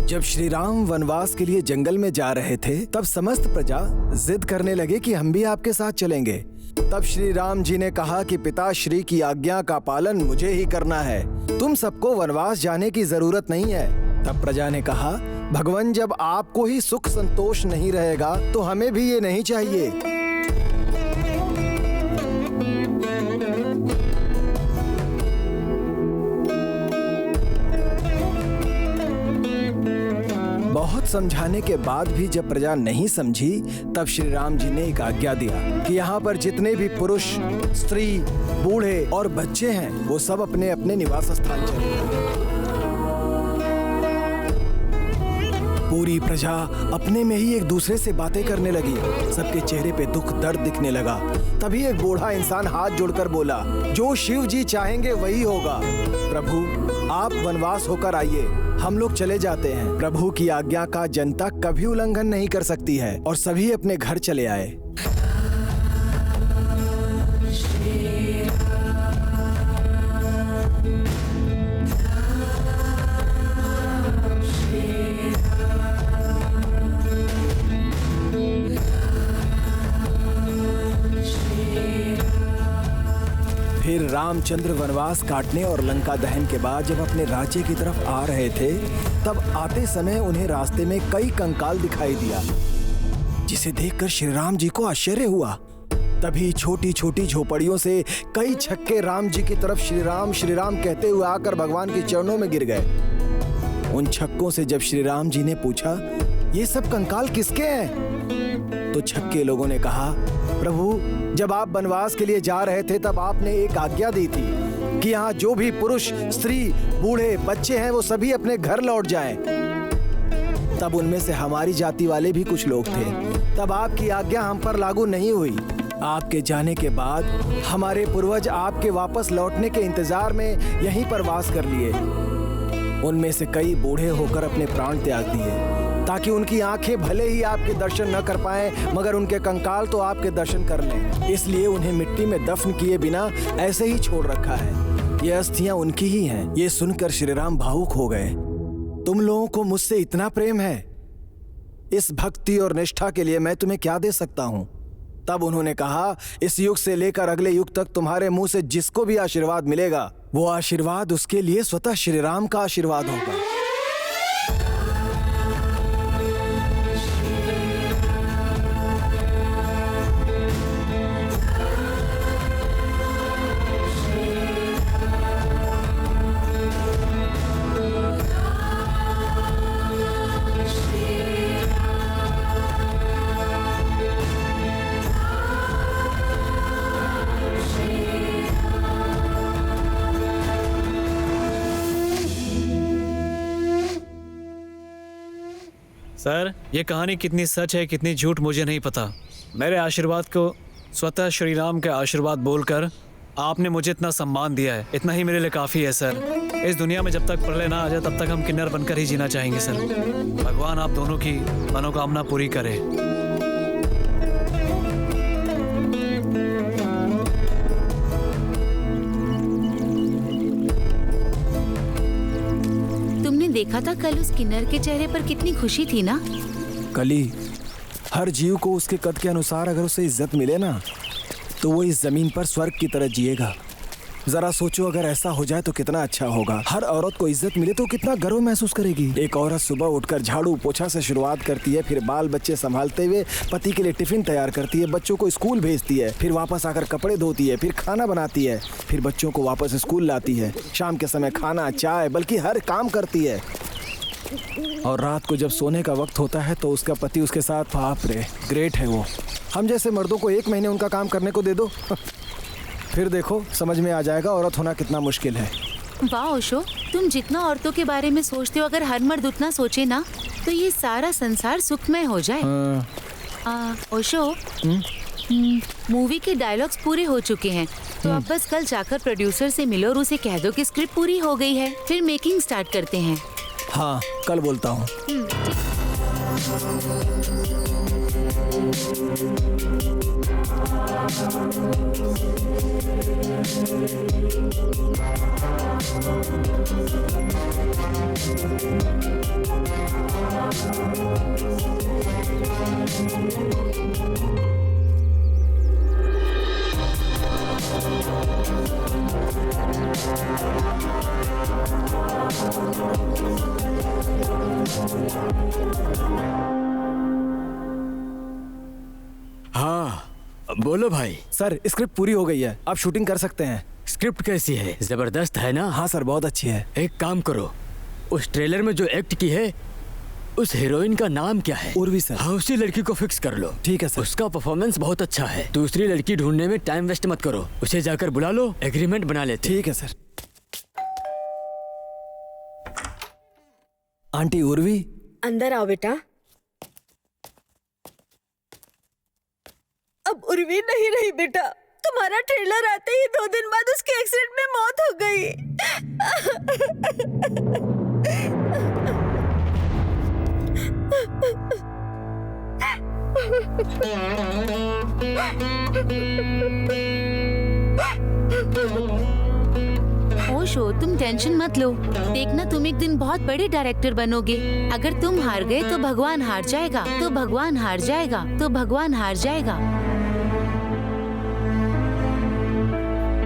जब श्री राम वनवास के लिए जंगल में जा रहे थे, तब समस्त प्रजा जिद करने लगे कि हम भी आपके साथ चलेंगे। तब श्री राम जी ने कहा कि पिताश्री की आज्ञा का पालन मुझे ही करना है, तुम सबको वनवास जाने की जरूरत नहीं है। तब प्रजा ने कहा, भगवान, जब आपको ही सुख संतोष नहीं रहेगा तो हमें भी ये नहीं चाहिए। बहुत समझाने के बाद भी जब प्रजा नहीं समझी, तब श्री राम जी ने एक आज्ञा दिया कि यहाँ पर जितने भी पुरुष, स्त्री, बूढ़े और बच्चे हैं, वो सब अपने अपने निवास स्थान चले। पूरी प्रजा अपने में ही एक दूसरे से बातें करने लगी। सबके चेहरे पे दुख दर्द दिखने लगा। तभी एक बूढ़ा इंसान हाथ जोड़कर बोला, जो शिव जी चाहेंगे वही होगा। प्रभु, आप वनवास होकर आइए, हम लोग चले जाते हैं। प्रभु की आज्ञा का जनता कभी उल्लंघन नहीं कर सकती है। और सभी अपने घर चले आए। फिर रामचंद्र वनवास काटने और लंका दहन के बाद जब अपने राज्य की तरफ आ रहे थे, तब आते समय उन्हें रास्ते में कई कंकाल दिखाई दिया। जिसे देखकर श्री राम जी को आश्चर्य हुआ। तभी छोटी छोटी झोपड़ियों से कई छक्के राम जी की तरफ श्री राम कहते हुए आकर भगवान के चरणों में गिर गए। उन छक्कों से जब श्री राम जी ने पूछा, ये सब कंकाल किसके हैं? तो छक्के लोगों ने कहा, प्रभु, जब आप वनवास के लिए जा रहे थे तब आपने एक आज्ञा दी थी कि यहाँ जो भी पुरुष, स्त्री, बूढ़े, बच्चे हैं वो सभी अपने घर लौट जाएं। तब उनमें से हमारी जाति वाले भी कुछ लोग थे। तब आपकी आज्ञा हम पर लागू नहीं हुई। आपके जाने के बाद हमारे पूर्वज आपके वापस लौटने के इंतजार में यहीं पर वास कर लिए। उनमें से कई बूढ़े होकर अपने प्राण त्याग दिए ताकि उनकी आंखें भले ही आपके दर्शन न कर पाएं, मगर उनके कंकाल तो आपके दर्शन कर लें। इसलिए उन्हें मिट्टी में दफन किए बिना ऐसे ही छोड़ रखा है। ये अस्थियां उनकी ही हैं। ये सुनकर श्री राम भावुक हो गए। तुम लोगों को मुझसे इतना प्रेम है, इस भक्ति और निष्ठा के लिए मैं तुम्हें क्या दे सकता हूँ? तब उन्होंने कहा, इस युग से लेकर अगले युग तक तुम्हारे मुंह से जिसको भी आशीर्वाद मिलेगा, वो आशीर्वाद उसके लिए स्वतः श्री राम का आशीर्वाद होगा। सर, ये कहानी कितनी सच है कितनी झूठ मुझे नहीं पता। मेरे आशीर्वाद को स्वतः श्री राम के आशीर्वाद बोलकर आपने मुझे इतना सम्मान दिया है, इतना ही मेरे लिए काफ़ी है सर। इस दुनिया में जब तक प्रलय ना आ जाए तब तक हम किन्नर बनकर ही जीना चाहेंगे सर। भगवान आप दोनों की मनोकामना पूरी करे। देखा था कल उस किन्नर के चेहरे पर कितनी खुशी थी ना। कली, हर जीव को उसके कद के अनुसार अगर उसे इज्जत मिले ना, तो वो इस जमीन पर स्वर्ग की तरह जिएगा। जरा सोचो, अगर ऐसा हो जाए तो कितना अच्छा होगा। हर औरत को इज्जत मिले तो कितना गर्व महसूस करेगी। एक औरत सुबह उठकर झाड़ू पोछा से शुरुआत करती है, फिर बाल बच्चे संभालते हुए पति के लिए टिफिन तैयार करती है, बच्चों को स्कूल भेजती है, फिर वापस आकर कपड़े धोती है, फिर खाना बनाती है, फिर बच्चों को वापस स्कूल लाती है, शाम के समय खाना, चाय, बल्कि हर काम करती है। और रात को जब सोने का वक्त होता है तो उसका पति उसके साथ, बाप रे, ग्रेट है वो। हम जैसे मर्दों को 1 महीने उनका काम करने को दे दो फिर देखो समझ में आ जाएगा औरत होना कितना मुश्किल है। वाह ओशो, तुम जितना औरतों के बारे में सोचते हो, अगर हर मर्द उतना सोचे ना तो ये सारा संसार सुखमय हो जाए। ओशो, मूवी के डायलॉग्स पूरे हो चुके हैं, तो अब बस कल जाकर प्रोड्यूसर से मिलो और उसे कह दो कि स्क्रिप्ट पूरी हो गई है, फिर मेकिंग स्टार्ट करते हैं। हाँ, कल बोलता हूँ। हाँ, बोलो भाई। सर, स्क्रिप्ट पूरी हो गई है, आप शूटिंग कर सकते हैं। स्क्रिप्ट कैसी है? जबरदस्त है ना? हाँ सर, बहुत अच्छी है। एक काम करो, उस ट्रेलर में जो एक्ट की है उस हीरोइन का नाम क्या है? उर्वी सर। हाँ, उसी लड़की को फिक्स कर लो। ठीक है सर। उसका परफॉर्मेंस बहुत अच्छा है। दूसरी लड़की ढूंढने में टाइम वेस्ट मत करो, उसे जाकर बुला लो, एग्रीमेंट बना लेते। ठीक है सर। आंटी उर्वी, अंदर आओ बेटा। अब उर्वी नहीं रही बेटा, तुम्हारा ट्रेलर आते ही 2 दिन बाद उसके एक्सीडेंट में मौत हो गई। ओशो, तुम टेंशन मत लो, देखना तुम एक दिन बहुत बड़े डायरेक्टर बनोगे। अगर तुम हार गए तो भगवान हार जाएगा, तो भगवान हार जाएगा, तो भगवान हार जाएगा।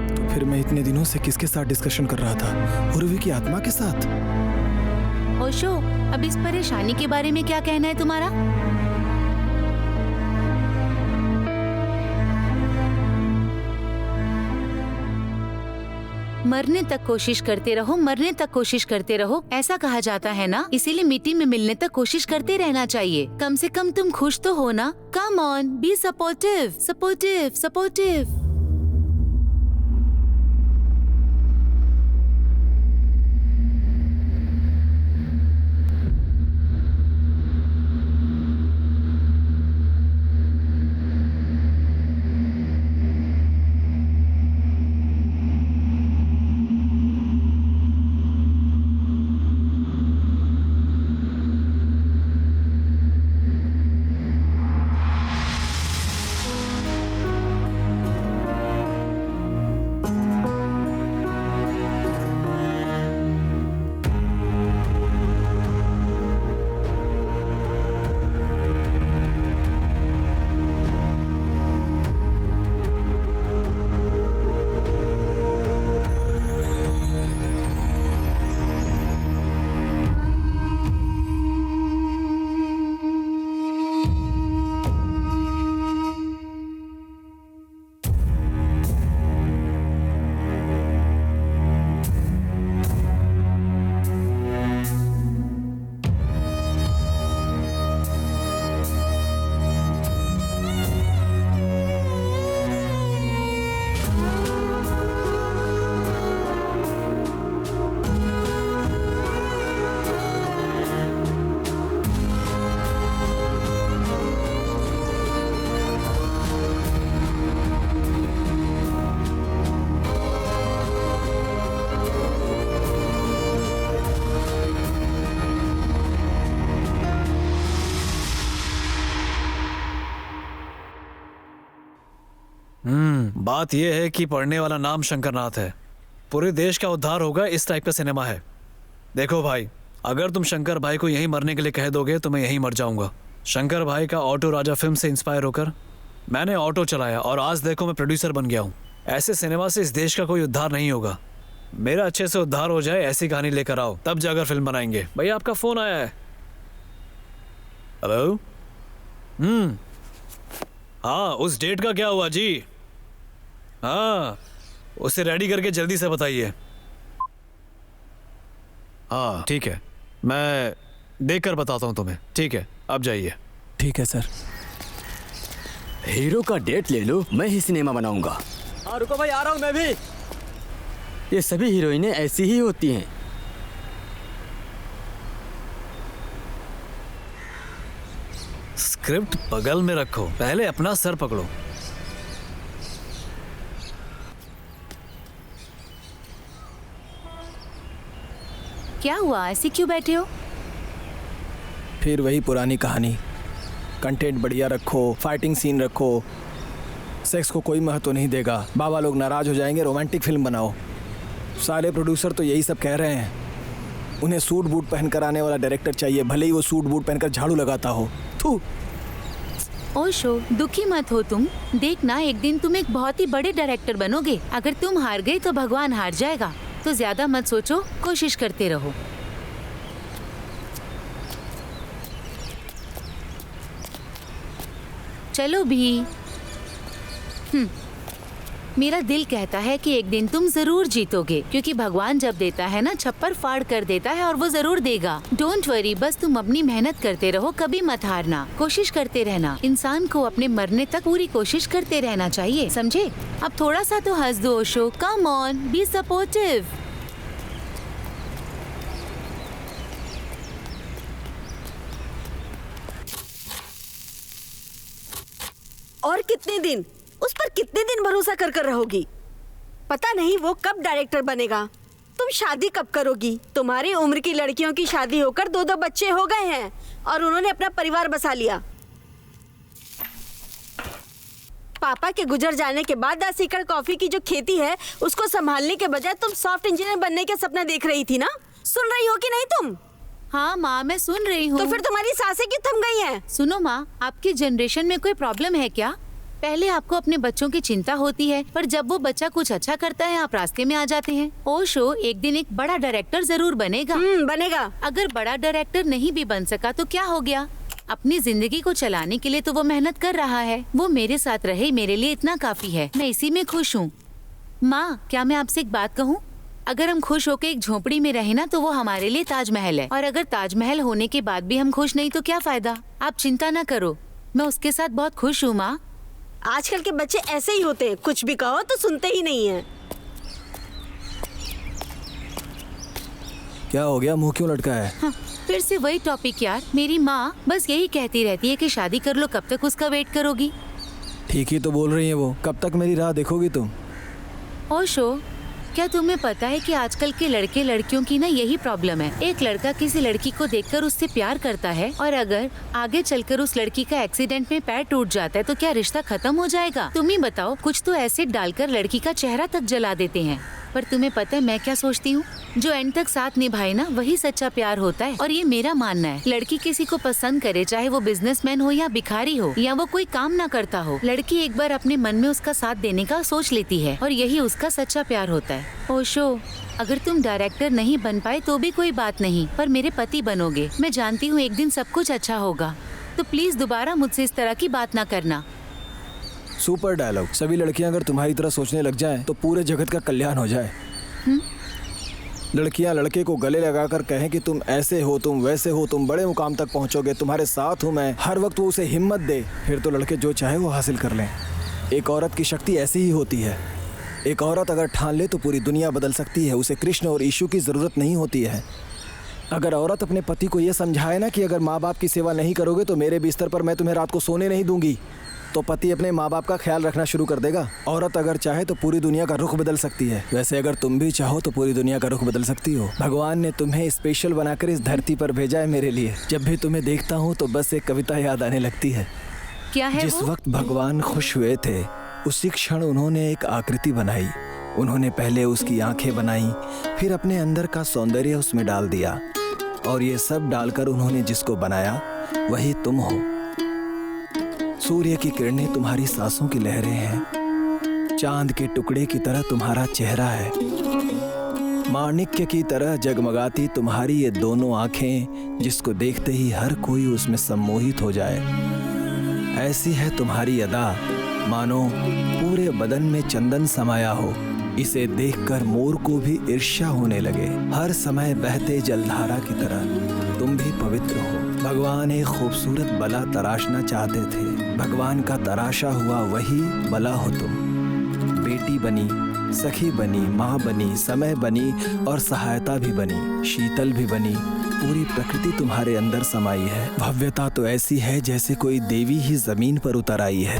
तो फिर मैं इतने दिनों से किसके साथ डिस्कशन कर रहा था? उर्वी की आत्मा के साथ। ओशो, अब इस परेशानी के बारे में क्या कहना है तुम्हारा? मरने तक कोशिश करते रहो, मरने तक कोशिश करते रहो, ऐसा कहा जाता है ना। इसीलिए मिट्टी में मिलने तक कोशिश करते रहना चाहिए। कम से कम तुम खुश तो हो ना। Come on, be supportive, supportive, supportive. बात यह है कि पढ़ने वाला नाम शंकरनाथ है। पूरे देश का उद्धार होगा, इस टाइप का सिनेमा है। देखो भाई, अगर तुम शंकर भाई को यहीं मरने के लिए कह दोगे तो मैं यहीं मर जाऊंगा। शंकर भाई का ऑटो राजा फिल्म से इंस्पायर होकर मैंने ऑटो चलाया और आज देखो मैं प्रोड्यूसर बन गया हूँ। ऐसे सिनेमा से इस देश का कोई उद्धार नहीं होगा। मेरा अच्छे से उद्धार हो जाए ऐसी कहानी लेकर आओ, तब जाकर फिल्म बनाएंगे। भैया आपका फोन आया है। हेलो। हाँ, उस डेट का क्या हुआ जी? हाँ, उसे रेडी करके जल्दी से बताइए। हाँ ठीक है, मैं देखकर बताता हूँ तुम्हें। ठीक है, अब जाइए। ठीक है सर। हीरो का डेट ले लो, मैं ही सिनेमा बनाऊंगा। हाँ रुको भाई, आ रहा हूँ मैं भी। ये सभी हीरोइनें ऐसी ही होती हैं। स्क्रिप्ट बगल में रखो, पहले अपना सर पकड़ो। क्या हुआ, ऐसे क्यों बैठे हो? फिर वही पुरानी कहानी। कंटेंट बढ़िया रखो, फाइटिंग सीन रखो, सेक्स को कोई महत्व नहीं देगा, बाबा लोग नाराज हो जाएंगे, रोमांटिक फिल्म बनाओ। सारे प्रोड्यूसर तो यही सब कह रहे हैं। उन्हें सूट बूट पहनकर आने वाला डायरेक्टर चाहिए, भले ही वो सूट बूट पहनकर झाड़ू लगाता हो। थू। ओशो, दुखी मत हो तुम। देखना, एक दिन तुम एक बहुत ही बड़े डायरेक्टर बनोगे। अगर तुम हार गई तो भगवान हार जाएगा। तो ज्यादा मत सोचो, कोशिश करते रहो। चलो भी। मेरा दिल कहता है कि एक दिन तुम जरूर जीतोगे, क्योंकि भगवान जब देता है ना, छप्पर फाड़ कर देता है और वो जरूर देगा। डोंट वरी, बस तुम अपनी मेहनत करते रहो, कभी मत हारना, कोशिश करते रहना। इंसान को अपने मरने तक पूरी कोशिश करते रहना चाहिए, समझे? अब थोड़ा सा तो हंस दो Osho, come on, be supportive. और कितने दिन, उस पर कितने दिन भरोसा कर कर रहोगी? पता नहीं वो कब डायरेक्टर बनेगा। तुम शादी कब करोगी? तुम्हारी उम्र की लड़कियों की शादी होकर 2-2 बच्चे हो गए हैं और उन्होंने अपना परिवार बसा लिया। पापा के गुजर जाने के बाद 10 एकड़ कॉफी की जो खेती है उसको संभालने के बजाय तुम सॉफ्ट इंजीनियर बनने के सपना देख रही थी ना? सुन रही हो कि नहीं तुम? हाँ माँ, मैं सुन रही हूँ। तो फिर तुम्हारी सांसें क्यों थम गई हैं? सुनो माँ, आपकी जनरेशन में कोई प्रॉब्लम है क्या? पहले आपको अपने बच्चों की चिंता होती है, पर जब वो बच्चा कुछ अच्छा करता है आप रास्ते में आ जाते हैं। ओशो एक दिन एक बड़ा डायरेक्टर जरूर बनेगा। बनेगा। अगर बड़ा डायरेक्टर नहीं भी बन सका तो क्या हो गया? अपनी जिंदगी को चलाने के लिए तो वो मेहनत कर रहा है। वो मेरे साथ रहे, मेरे लिए इतना काफी है। मैं इसी में खुश हूँ। माँ, क्या मैं आपसे एक बात कहूँ? अगर हम खुश होकर एक झोपड़ी में रहे ना तो वो हमारे लिए ताजमहल है, और अगर ताजमहल होने के बाद भी हम खुश नहीं तो क्या फायदा। आप चिंता ना करो, मैं उसके साथ बहुत खुश हूँ माँ। आजकल के बच्चे ऐसे ही होते हैं, कुछ भी कहो तो सुनते ही नहीं है। क्या हो गया, मुंह क्यों लटका है? हाँ, फिर से वही टॉपिक यार। मेरी माँ बस यही कहती रहती है कि शादी कर लो, कब तक उसका वेट करोगी। ठीक ही तो बोल रही है वो, कब तक मेरी राह देखोगी तुम? ओशो, क्या तुम्हें पता है कि आजकल के लड़के लड़कियों की ना यही प्रॉब्लम है। एक लड़का किसी लड़की को देखकर उससे प्यार करता है, और अगर आगे चलकर उस लड़की का एक्सीडेंट में पैर टूट जाता है तो क्या रिश्ता खत्म हो जाएगा? तुम ही बताओ। कुछ तो एसिड डालकर लड़की का चेहरा तक जला देते हैं। पर तुम्हें पता है मैं क्या सोचती हूँ? जो एंड तक साथ निभाए ना वही सच्चा प्यार होता है। और ये मेरा मानना है। लड़की किसी को पसंद करे, चाहे वो बिजनेसमैन हो या भिखारी हो या वो कोई काम ना करता हो, लड़की एक बार अपने मन में उसका साथ देने का सोच लेती है, और यही उसका सच्चा प्यार होता है। ओशो, अगर तुम डायरेक्टर नहीं बन पाए तो भी कोई बात नहीं, पर मेरे पति बनोगे। मैं जानती हूँ एक दिन सब कुछ अच्छा होगा, तो प्लीज दोबारा मुझसे इस तरह की बात ना करना। Super dialogue. सभी लड़कियां अगर तुम्हारी तरह सोचने लग जाएं तो पूरे जगत का कल्याण हो जाए। लड़कियां लड़के को गले लगाकर कहें कि तुम ऐसे हो, तुम वैसे हो, तुम बड़े मुकाम तक पहुंचोगे, तुम्हारे साथ हूं मैं, हर वक्त वो उसे हिम्मत दे, फिर तो लड़के जो चाहे वो हासिल कर लें। एक औरत की शक्ति ऐसी ही होती है। एक औरत अगर ठान ले तो पूरी दुनिया बदल सकती है। उसे कृष्ण और यीशु की ज़रूरत नहीं होती है। अगर औरत अपने पति को ये समझाए ना कि अगर माँ बाप की सेवा नहीं करोगे तो मेरे बिस्तर पर मैं तुम्हें रात को सोने नहीं दूंगी, तो पति अपने माँ बाप का ख्याल रखना शुरू कर देगा। औरत अगर चाहे तो पूरी दुनिया का रुख बदल सकती है। वैसे अगर तुम भी चाहो तो पूरी दुनिया का रुख बदल सकती हो। भगवान ने तुम्हें स्पेशल बनाकर इस धरती पर भेजा है मेरे लिए। जब भी तुम्हें देखता हूँ तो बस एक कविता याद आने लगती है। क्या है जिस वो? वक्त भगवान खुश हुए थे उसी क्षण उन्होंने एक आकृति बनाई। उन्होंने पहले उसकी आंखें बनाई, फिर अपने अंदर का सौंदर्य उसमें डाल दिया, और ये सब डालकर उन्होंने जिसको बनाया वही तुम हो। सूर्य की किरणें तुम्हारी सांसों की लहरें हैं। चांद के टुकड़े की तरह तुम्हारा चेहरा है। माणिक्य की तरह जगमगाती तुम्हारी ये दोनों आंखें, जिसको देखते ही हर कोई उसमें सम्मोहित हो जाए। ऐसी है तुम्हारी अदा, मानो पूरे बदन में चंदन समाया हो। इसे देखकर मोर को भी ईर्ष्या होने लगे। हर समय बहते जलधारा की तरह तुम भी पवित्र हो। भगवान एक खूबसूरत बला तराशना चाहते थे। भगवान का तराशा हुआ वही बला हो तुम। बेटी बनी, सखी बनी, माँ बनी, समय बनी और सहायता भी बनी, शीतल भी बनी। पूरी प्रकृति तुम्हारे अंदर समाई है। भव्यता तो ऐसी है जैसे कोई देवी ही जमीन पर उतर आई है।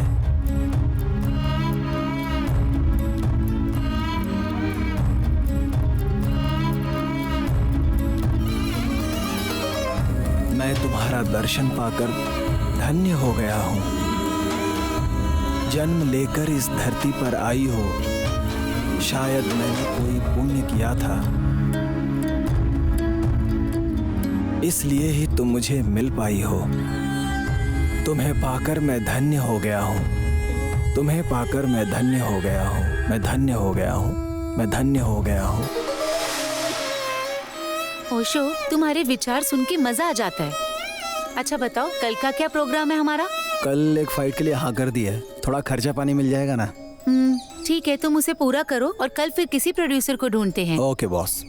मैं तुम्हारा दर्शन पाकर धन्य हो गया हूँ। जन्म लेकर इस धरती पर आई हो, शायद मैंने कोई पुण्य किया था, इसलिए ही तुम मुझे मिल पाई हो। तुम्हें पाकर मैं धन्य हो गया हूँ। तुम्हें पाकर मैं धन्य हो गया हूँ। मैं धन्य हो गया हूँ। मैं धन्य हो गया हूँ। ओशो, तुम्हारे विचार सुन के मजा आ जाता है। अच्छा बताओ, कल का क्या प्रोग्राम है हमारा? कल एक फाइट के लिए हाँ कर दिया है। थोड़ा खर्चा पानी मिल जाएगा ना? ठीक है, तुम उसे पूरा करो और कल फिर किसी प्रोड्यूसर को ढूंढते हैं। Okay boss.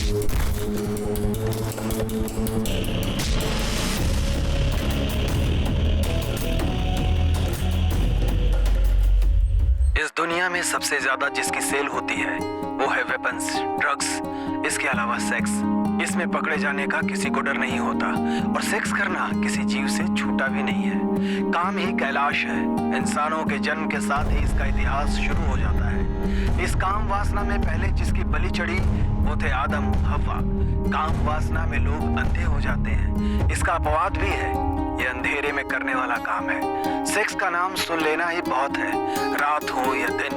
इस दुनिया में सबसे ज्यादा जिसकी सेल होती है वो है वेपन्स, ड्रग्स, इसके अलावा सेक्स। इसमें पकड़े जाने का किसी को डर नहीं होता और सेक्स करना किसी जीव से छूटा भी नहीं है। काम ही कैलाश है। इंसानों के जन्म के साथ ही इसका इतिहास शुरू हो जाता है। इस काम वासना में पहले जिसकी बलि चढ़ी वो थे आदम हव्वा। काम वासना में लोग अंधे हो जाते हैं। इसका अपवाद भी है, ये अंधेरे में करने वाला काम है। सेक्स का नाम सुन लेना ही बहुत है। रात हो या दिन,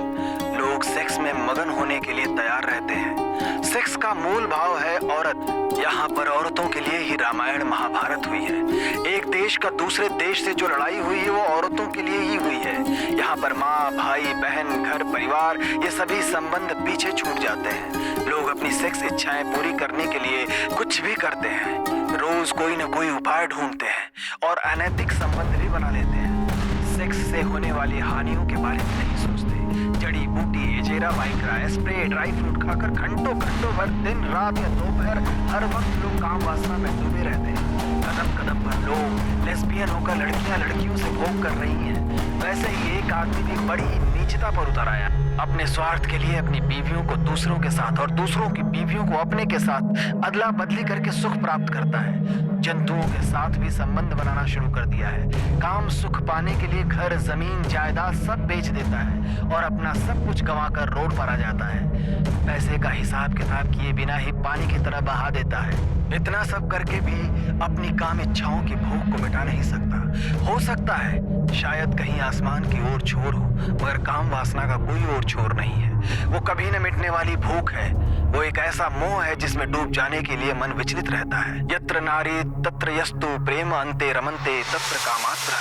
लोग सेक्स में मगन होने के लिए तैयार रहते हैं। सेक्स का मूल भाव है औरत। यहाँ पर औरतों के लिए ही रामायण महाभारत हुई है। एक देश का दूसरे देश से जो लड़ाई हुई है वो औरतों के लिए ही हुई है। यहाँ पर माँ, भाई, बहन, घर, परिवार, ये सभी संबंध पीछे छूट जाते हैं। लोग अपनी सेक्स इच्छाएं पूरी करने के लिए कुछ भी करते हैं। रोज कोई न कोई उपाय ढूंढते हैं और अनैतिक संबंध भी बना लेते हैं। सेक्स से होने वाली हानियों के बारे में नहीं सोचते। जड़ी बूटी, एजेरा, वाइग्रा, स्प्रे, ड्राई फ्रूट खाकर घंटों भर, दिन रात या दोपहर, हर वक्त लोग काम वासना में डूबे रहते हैं। कदम कदम पर लोग लेस्बियन होकर लड़कियां लड़कियों से भोग कर रही हैं। वैसे ही एक आदमी भी बड़ी नीचता पर उतर आया। अपने स्वार्थ के लिए अपनी बीवियों को दूसरों के साथ और दूसरों की बीवियों को अपने के साथ अदला बदली करके सुख प्राप्त करता है। जंतुओं के साथ भी संबंध बनाना शुरू कर दिया है। काम सुख पाने के लिए घर, जमीन, जायदाद सब बेच देता है और अपना सब कुछ गंवाकर रोड पर आ जाता है। पैसे का हिसाब किताब किए बिना ही पानी की तरह बहा देता है। इतना सब करके भी अपनी काम इच्छाओं की भूख को मिटा नहीं सकता। हो सकता है शायद कहीं आसमान की ओर छोर हो, मगर काम वासना का कोई और छोर नहीं है। वो कभी न मिटने वाली भूख है। वो एक ऐसा मोह है जिसमें डूब जाने के लिए मन विचलित रहता है। यत्र नारी तत्र यस्तु प्रेम अन्ते रमन्ते तत्र कामात्र।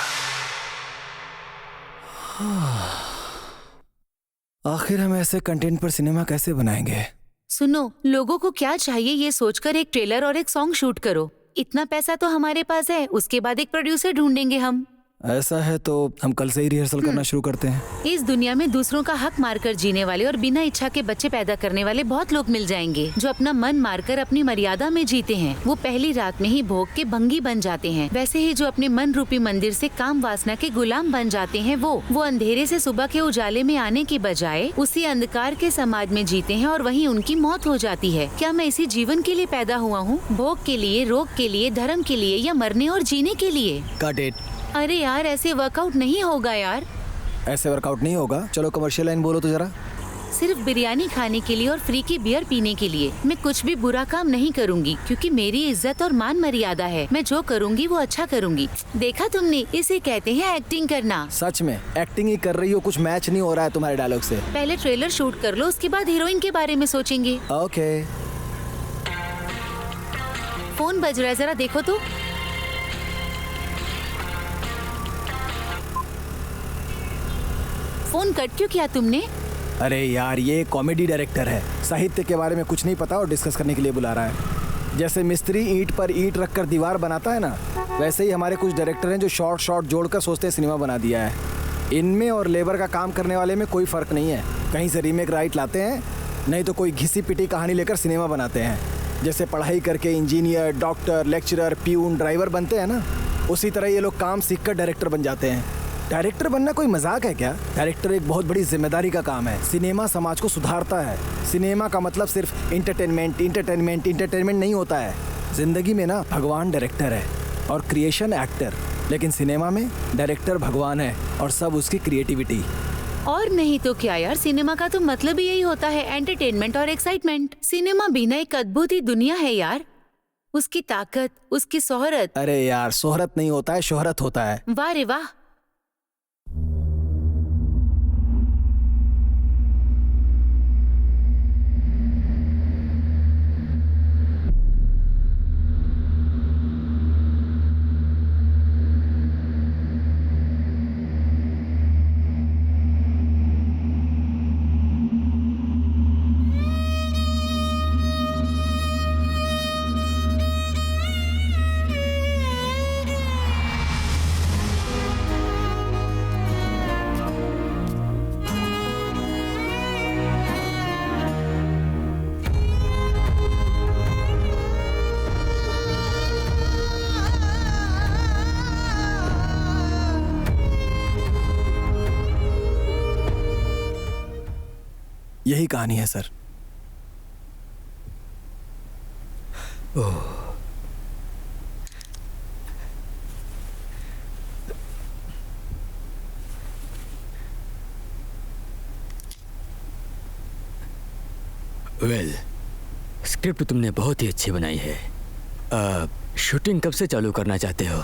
आखिर हम ऐसे कंटेंट पर सिनेमा कैसे बनाएंगे? सुनो, लोगों को क्या चाहिए ये सोचकर एक ट्रेलर और एक सॉन्ग शूट करो। इतना पैसा तो हमारे पास है, उसके बाद एक प्रोड्यूसर ढूंढेंगे हम। ऐसा है तो हम कल से ही रिहर्सल करना शुरू करते हैं। इस दुनिया में दूसरों का हक मारकर जीने वाले और बिना इच्छा के बच्चे पैदा करने वाले बहुत लोग मिल जाएंगे जो अपना मन मारकर अपनी मर्यादा में जीते हैं। वो पहली रात में ही भोग के भंगी बन जाते हैं। वैसे ही जो अपने मन रूपी मंदिर से काम वासना के गुलाम बन जाते हैं, वो अंधेरे से सुबह के उजाले में आने की बजाय उसी अंधकार के समाज में जीते हैं और वहीं उनकी मौत हो जाती है। क्या मैं इसी जीवन के लिए पैदा हुआ हूँ? भोग के लिए, रोग के लिए, धर्म के लिए या मरने और जीने के लिए? Got it. अरे यार, ऐसे वर्कआउट नहीं होगा यार। ऐसे वर्कआउट नहीं होगा। चलो कमर्शियल लाइन बोलो तो जरा। सिर्फ बिरयानी खाने के लिए और फ्री की बियर पीने के लिए मैं कुछ भी बुरा काम नहीं करूंगी, क्योंकि मेरी इज्जत और मान मर्यादा है। मैं जो करूंगी वो अच्छा करूंगी। देखा तुमने, इसे कहते हैं एक्टिंग करना। सच में एक्टिंग ही कर रही हो, कुछ मैच नहीं हो रहा है तुम्हारे डायलॉग से। पहले ट्रेलर शूट कर लो, उसके बाद हीरोइन के बारे में सोचेंगे। ओके। फोन बज रहा है, जरा देखो तो। फोन कट क्यों किया तुमने? अरे यार, ये कॉमेडी डायरेक्टर है, साहित्य के बारे में कुछ नहीं पता और डिस्कस करने के लिए बुला रहा है। जैसे मिस्त्री ईंट पर ईंट रखकर दीवार बनाता है ना, वैसे ही हमारे कुछ डायरेक्टर हैं जो शॉर्ट जोड़कर सोचते हैं सिनेमा बना दिया है। इनमें और लेबर का काम करने वाले में कोई फर्क नहीं है। कहीं से रीमेक राइट लाते हैं, नहीं तो कोई घिसी पिटी कहानी लेकर सिनेमा बनाते हैं। जैसे पढ़ाई करके engineer, doctor, lecturer, peon, driver बनते हैं ना, उसी तरह ये लोग काम सीखकर डायरेक्टर बन जाते हैं। डायरेक्टर बनना कोई मजाक है क्या? डायरेक्टर एक बहुत बड़ी जिम्मेदारी का काम है। सिनेमा समाज को सुधारता है। सिनेमा का मतलब सिर्फ इंटरटेनमेंट नहीं होता है। जिंदगी में ना भगवान डायरेक्टर है और क्रिएशन एक्टर, लेकिन सिनेमा में डायरेक्टर भगवान है और सब उसकी क्रिएटिविटी। और नहीं तो क्या यार, सिनेमा का तो मतलब ही यही होता है, एंटरटेनमेंट और एक्साइटमेंट। सिनेमा भी ना एक अद्भुत ही दुनिया है यार। उसकी ताकत, उसकी शोहरत। अरे यार, शोहरत नहीं होता है, शोहरत होता है। वाह रे वाह। यही कहानी है सर। वेल, स्क्रिप्ट तुमने बहुत ही अच्छी बनाई है। शूटिंग कब से चालू करना चाहते हो?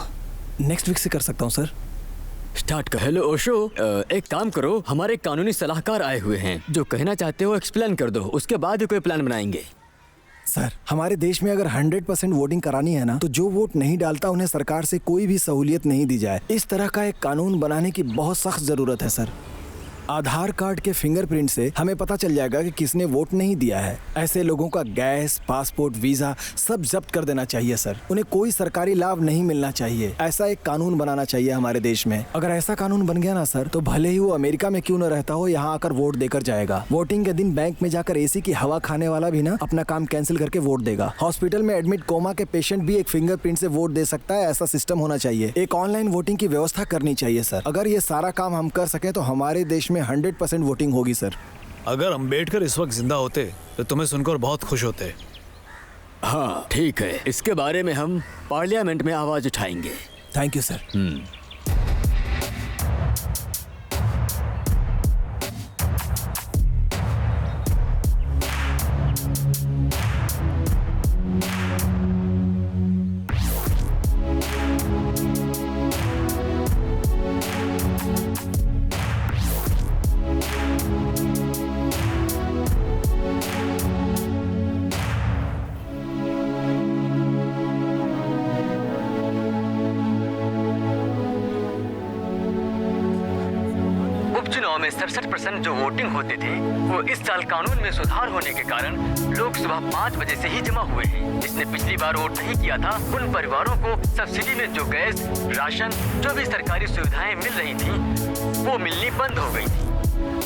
नेक्स्ट वीक से कर सकता हूँ सर। स्टार्ट कर। हेलो ओशो, एक काम करो, हमारे कानूनी सलाहकार आए हुए हैं। जो कहना चाहते हो एक्सप्लेन कर दो, उसके बाद ही कोई प्लान बनाएंगे। सर, हमारे देश में अगर 100% वोटिंग करानी है ना, तो जो वोट नहीं डालता उन्हें सरकार से कोई भी सहूलियत नहीं दी जाए। इस तरह का एक कानून बनाने की बहुत सख्त जरूरत है सर। आधार कार्ड के फिंगरप्रिंट से हमें पता चल जाएगा कि किसने वोट नहीं दिया है। ऐसे लोगों का गैस, पासपोर्ट, वीजा सब जब्त कर देना चाहिए सर। उन्हें कोई सरकारी लाभ नहीं मिलना चाहिए। ऐसा एक कानून बनाना चाहिए हमारे देश में। अगर ऐसा कानून बन गया ना सर, तो भले ही वो अमेरिका में क्यों न रहता हो, यहाँ आकर वोट देकर जाएगा। वोटिंग के दिन बैंक में जाकर एसी की हवा खाने वाला भी ना अपना काम कैंसिल करके वोट देगा। हॉस्पिटल में एडमिट कोमा के पेशेंट भी एक फिंगरप्रिंट से वोट दे सकता है। ऐसा सिस्टम होना चाहिए। एक ऑनलाइन वोटिंग की व्यवस्था करनी चाहिए सर। अगर ये सारा काम हम कर सके तो हमारे देश में 100% वोटिंग होगी सर। अगर अम्बेडकर इस वक्त जिंदा होते तो तुम्हें सुनकर बहुत खुश होते। हाँ ठीक है, इसके बारे में हम पार्लियामेंट में आवाज उठाएंगे। Thank you sir. उपचुनाव में 67% जो वोटिंग होते थे, वो इस साल कानून में सुधार होने के कारण लोग सुबह 5 बजे से ही जमा हुए हैं। जिसने पिछली बार वोट नहीं किया था, उन परिवारों को सब्सिडी में जो गैस, राशन, जो भी सरकारी सुविधाएं मिल रही थी, वो मिलनी बंद हो गई थी।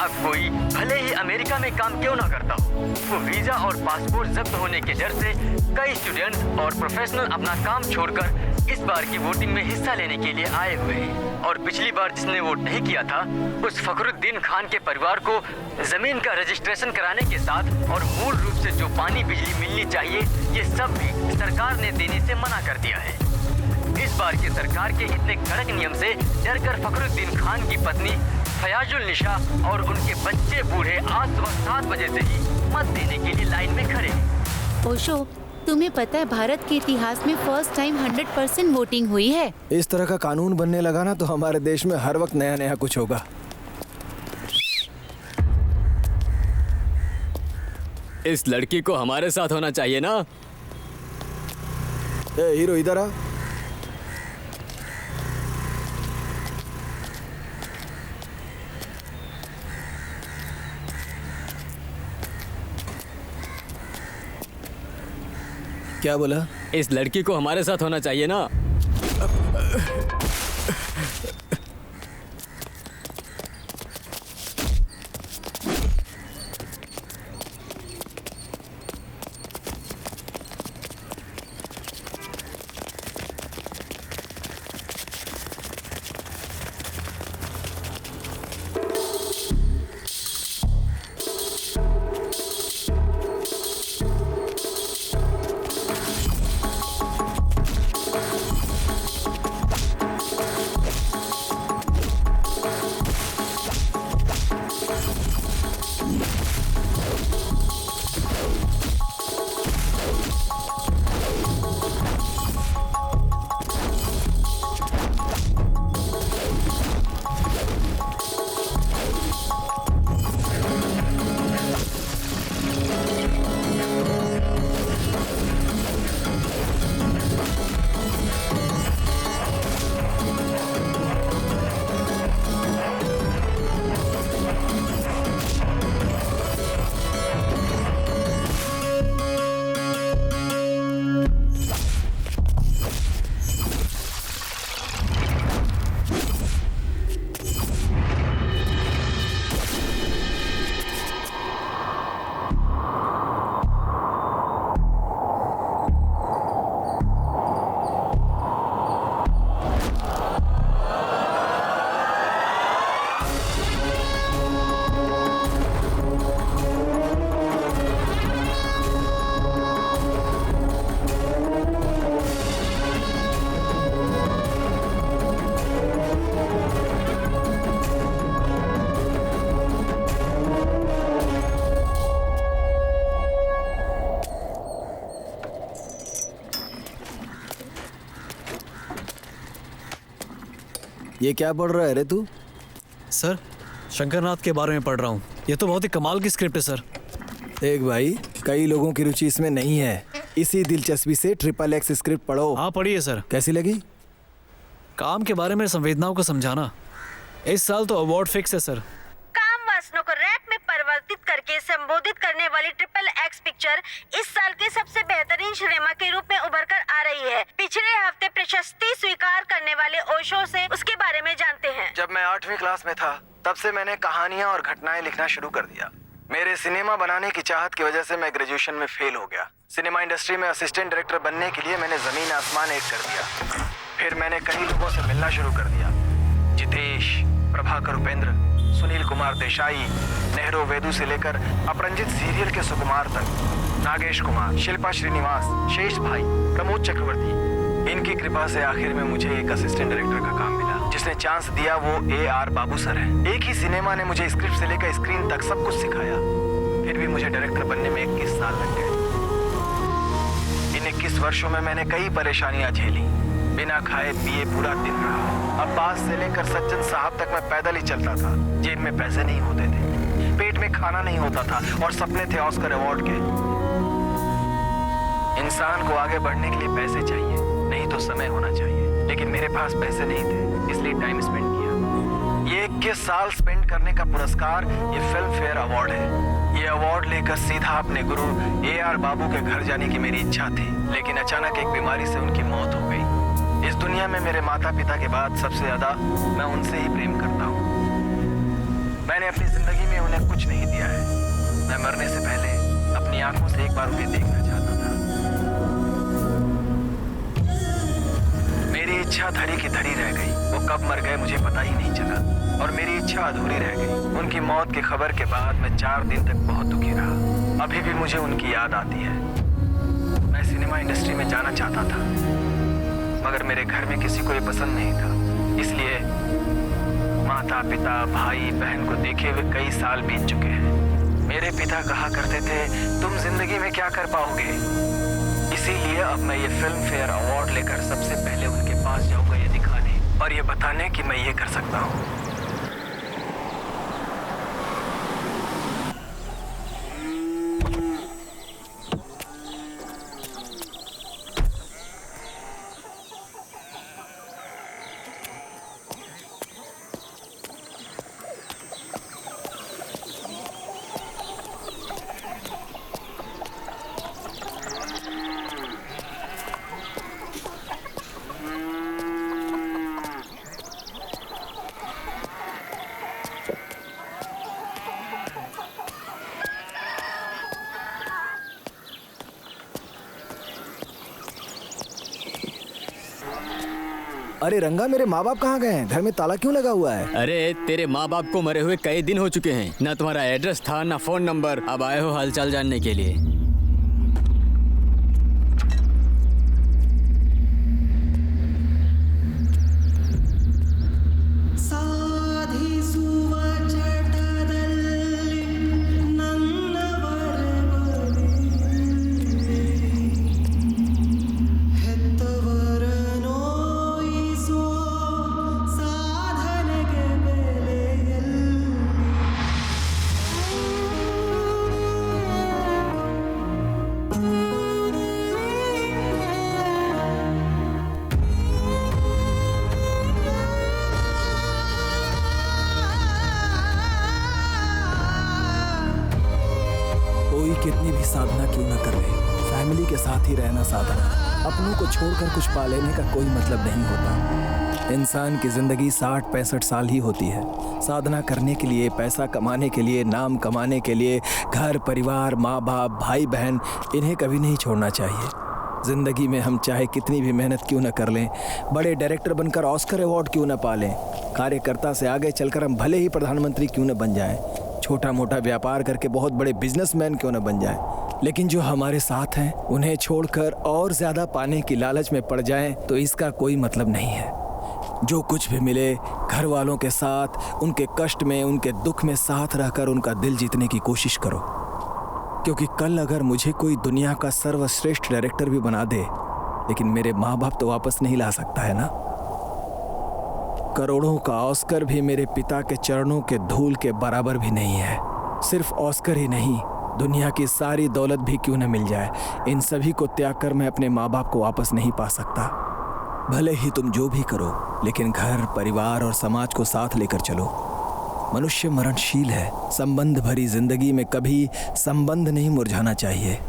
अब कोई भले ही अमेरिका में काम क्यों ना करता हो, वो वीजा और पासपोर्ट जब्त होने के डर से कई स्टूडेंट्स और प्रोफेशनल अपना काम छोड़कर इस बार की वोटिंग में हिस्सा लेने के लिए आए हुए हैं। और पिछली बार जिसने वोट नहीं किया था, उस फखरुद्दीन खान के परिवार को जमीन का रजिस्ट्रेशन कराने के साथ और मूल रूप से जो पानी बिजली मिलनी चाहिए, ये सब भी सरकार ने देने से मना कर दिया है। इस बार की सरकार के इतने कड़क नियम से डरकर फखरुद्दीन खान की पत्नी फयाजुल निशा और उनके बच्चे बूढ़े आज सुबह 7 बजे से ही मत देने के लिए लाइन में खड़े हैं। ओशो, तुम्हें पता है भारत के इतिहास में फर्स्ट टाइम 100% वोटिंग हुई है। इस तरह का कानून बनने लगा ना, तो हमारे देश में हर वक्त नया नया कुछ होगा। इस लड़की को हमारे साथ होना चाहिए ना। ए हीरो, इधर आ। क्या बोला? इस लड़की को हमारे साथ होना चाहिए ना। ये क्या पढ़ रहा है रे तू? सर, शंकरनाथ के बारे में पढ़ रहा हूँ। ये तो बहुत ही कमाल की स्क्रिप्ट है सर। देख भाई, कई लोगों की रुचि इसमें नहीं है। इसी दिलचस्पी से XXX स्क्रिप्ट पढ़ो। हाँ पढ़िए सर। कैसी लगी? काम के बारे में संवेदनाओं को समझाना। इस साल तो अवार्ड फिक्स है सर। काम वासनों को रैप में परिवर्तित करके संबोधित करने वाली XXX पिक्चर इस साल के सबसे बेहतरीन सिनेमा के रूप में उभर कर आ रही है। पिछले हफ्ते प्रशस्ति स्वीकार करने वाले ओशो से उसके बारे में जानते हैं। जब मैं 8वीं क्लास में था तब से मैंने कहानियां और घटनाएं लिखना शुरू कर दिया। मेरे सिनेमा बनाने की चाहत की वजह से मैं ग्रेजुएशन में फेल हो गया। सिनेमा इंडस्ट्री में असिस्टेंट डायरेक्टर बनने के लिए मैंने जमीन आसमान एक कर दिया। फिर मैंने कई लोगों से मिलना शुरू कर दिया। जितेश, प्रभाकर उपेंद्र, सुनील कुमार देसाई, नेहरू वेदु से लेकर अपरंजित सीरियल के सुकुमार तक, नागेश कुमार, शिल्पा श्रीनिवास, शेष भाई, प्रमोद चक्रवर्ती। इनकी कृपा से आखिर में मुझे एक असिस्टेंट डायरेक्टर का काम मिला। जिसने चांस दिया वो AR बाबू सर है। एक ही सिनेमा ने मुझे स्क्रिप्ट से लेकर स्क्रीन तक सब कुछ सिखाया। फिर भी मुझे डायरेक्टर बनने में 21 साल लग गए। इन 21 वर्षों में मैंने कई परेशानियां झेली। बिना खाए पिए पूरा दिन रहा। अब्बास से लेकर सज्जन साहब तक मैं पैदल ही चलता था। जेब में पैसे नहीं होते थे, पेट में खाना नहीं होता था और सपने थे ऑस्कर अवार्ड के। इंसान को आगे बढ़ने के लिए पैसे चाहिए, नहीं तो समय होना चाहिए। लेकिन मेरे पास पैसे नहीं थे, इसलिए टाइम स्पेंड किया। ये 21 साल स्पेंड करने का पुरस्कार ये फिल्म फेयर अवार्ड है। ये अवार्ड लेकर सीधा अपने गुरु AR बाबू के घर जाने की मेरी इच्छा थी, लेकिन अचानक एक बीमारी से उनकी मौत हो गई। इस दुनिया में मेरे माता पिता के बाद सबसे ज्यादा मैं उनसे ही प्रेम करता हूँ। मैंने अपनी जिंदगी में उन्हें कुछ नहीं दिया है। मैं मरने से पहले अपनी आंखों से एक बार उन्हें देखना चाहता था। मेरी इच्छा धरी की धरी रह गई। वो कब मर गए मुझे पता ही नहीं चला और मेरी इच्छा अधूरी रह गई। उनकी मौत की खबर के बाद मैं 4 दिन तक बहुत दुखी रहा। अभी भी मुझे उनकी याद आती है। मैं सिनेमा इंडस्ट्री में जाना चाहता था, मगर मेरे घर में किसी को ये पसंद नहीं था। इसलिए माता पिता भाई बहन को देखे हुए कई साल बीत चुके हैं। मेरे पिता कहा करते थे तुम जिंदगी में क्या कर पाओगे। इसीलिए अब मैं ये फिल्म फेयर अवार्ड लेकर सबसे पहले उनके पास जाऊंगा, ये दिखाने और ये बताने कि मैं ये कर सकता हूँ। अरे रंगा, मेरे माँ बाप कहाँ गए हैं? घर में ताला क्यों लगा हुआ है? अरे तेरे माँ बाप को मरे हुए कई दिन हो चुके हैं। ना तुम्हारा एड्रेस था ना फोन नंबर। अब आए हो हालचाल जानने के लिए। कितनी भी साधना क्यों न कर ले, फैमिली के साथ ही रहना साधना। अपनों को छोड़कर कुछ पा लेने का कोई मतलब नहीं होता। इंसान की जिंदगी 60-65 साल ही होती है। साधना करने के लिए, पैसा कमाने के लिए, नाम कमाने के लिए घर परिवार, माँ बाप, भाई बहन, इन्हें कभी नहीं छोड़ना चाहिए। जिंदगी में हम चाहे कितनी भी मेहनत क्यों न कर लें, बड़े डायरेक्टर बनकर ऑस्कर अवार्ड क्यों न पा लें, कार्यकर्ता से आगे चलकर हम भले ही प्रधानमंत्री क्यों न बन जाएं, छोटा मोटा व्यापार करके बहुत बड़े बिजनेसमैन क्यों न बन जाएं, लेकिन जो हमारे साथ हैं उन्हें छोड़कर और ज्यादा पाने की लालच में पड़ जाएं तो इसका कोई मतलब नहीं है। जो कुछ भी मिले, घर वालों के साथ, उनके कष्ट में, उनके दुख में साथ रहकर उनका दिल जीतने की कोशिश करो। क्योंकि कल अगर मुझे कोई दुनिया का सर्वश्रेष्ठ डायरेक्टर भी बना दे, लेकिन मेरे माँ बाप तो वापस नहीं ला सकता है ना। करोड़ों का ऑस्कर भी मेरे पिता के चरणों के धूल के बराबर भी नहीं है। सिर्फ ऑस्कर ही नहीं, दुनिया की सारी दौलत भी क्यों न मिल जाए, इन सभी को त्याग कर मैं अपने माँ बाप को वापस नहीं पा सकता। भले ही तुम जो भी करो, लेकिन घर, परिवार और समाज को साथ लेकर चलो। मनुष्य मरणशील है। संबंध भरी जिंदगी में कभी संबंध नहीं मुरझाना चाहिए।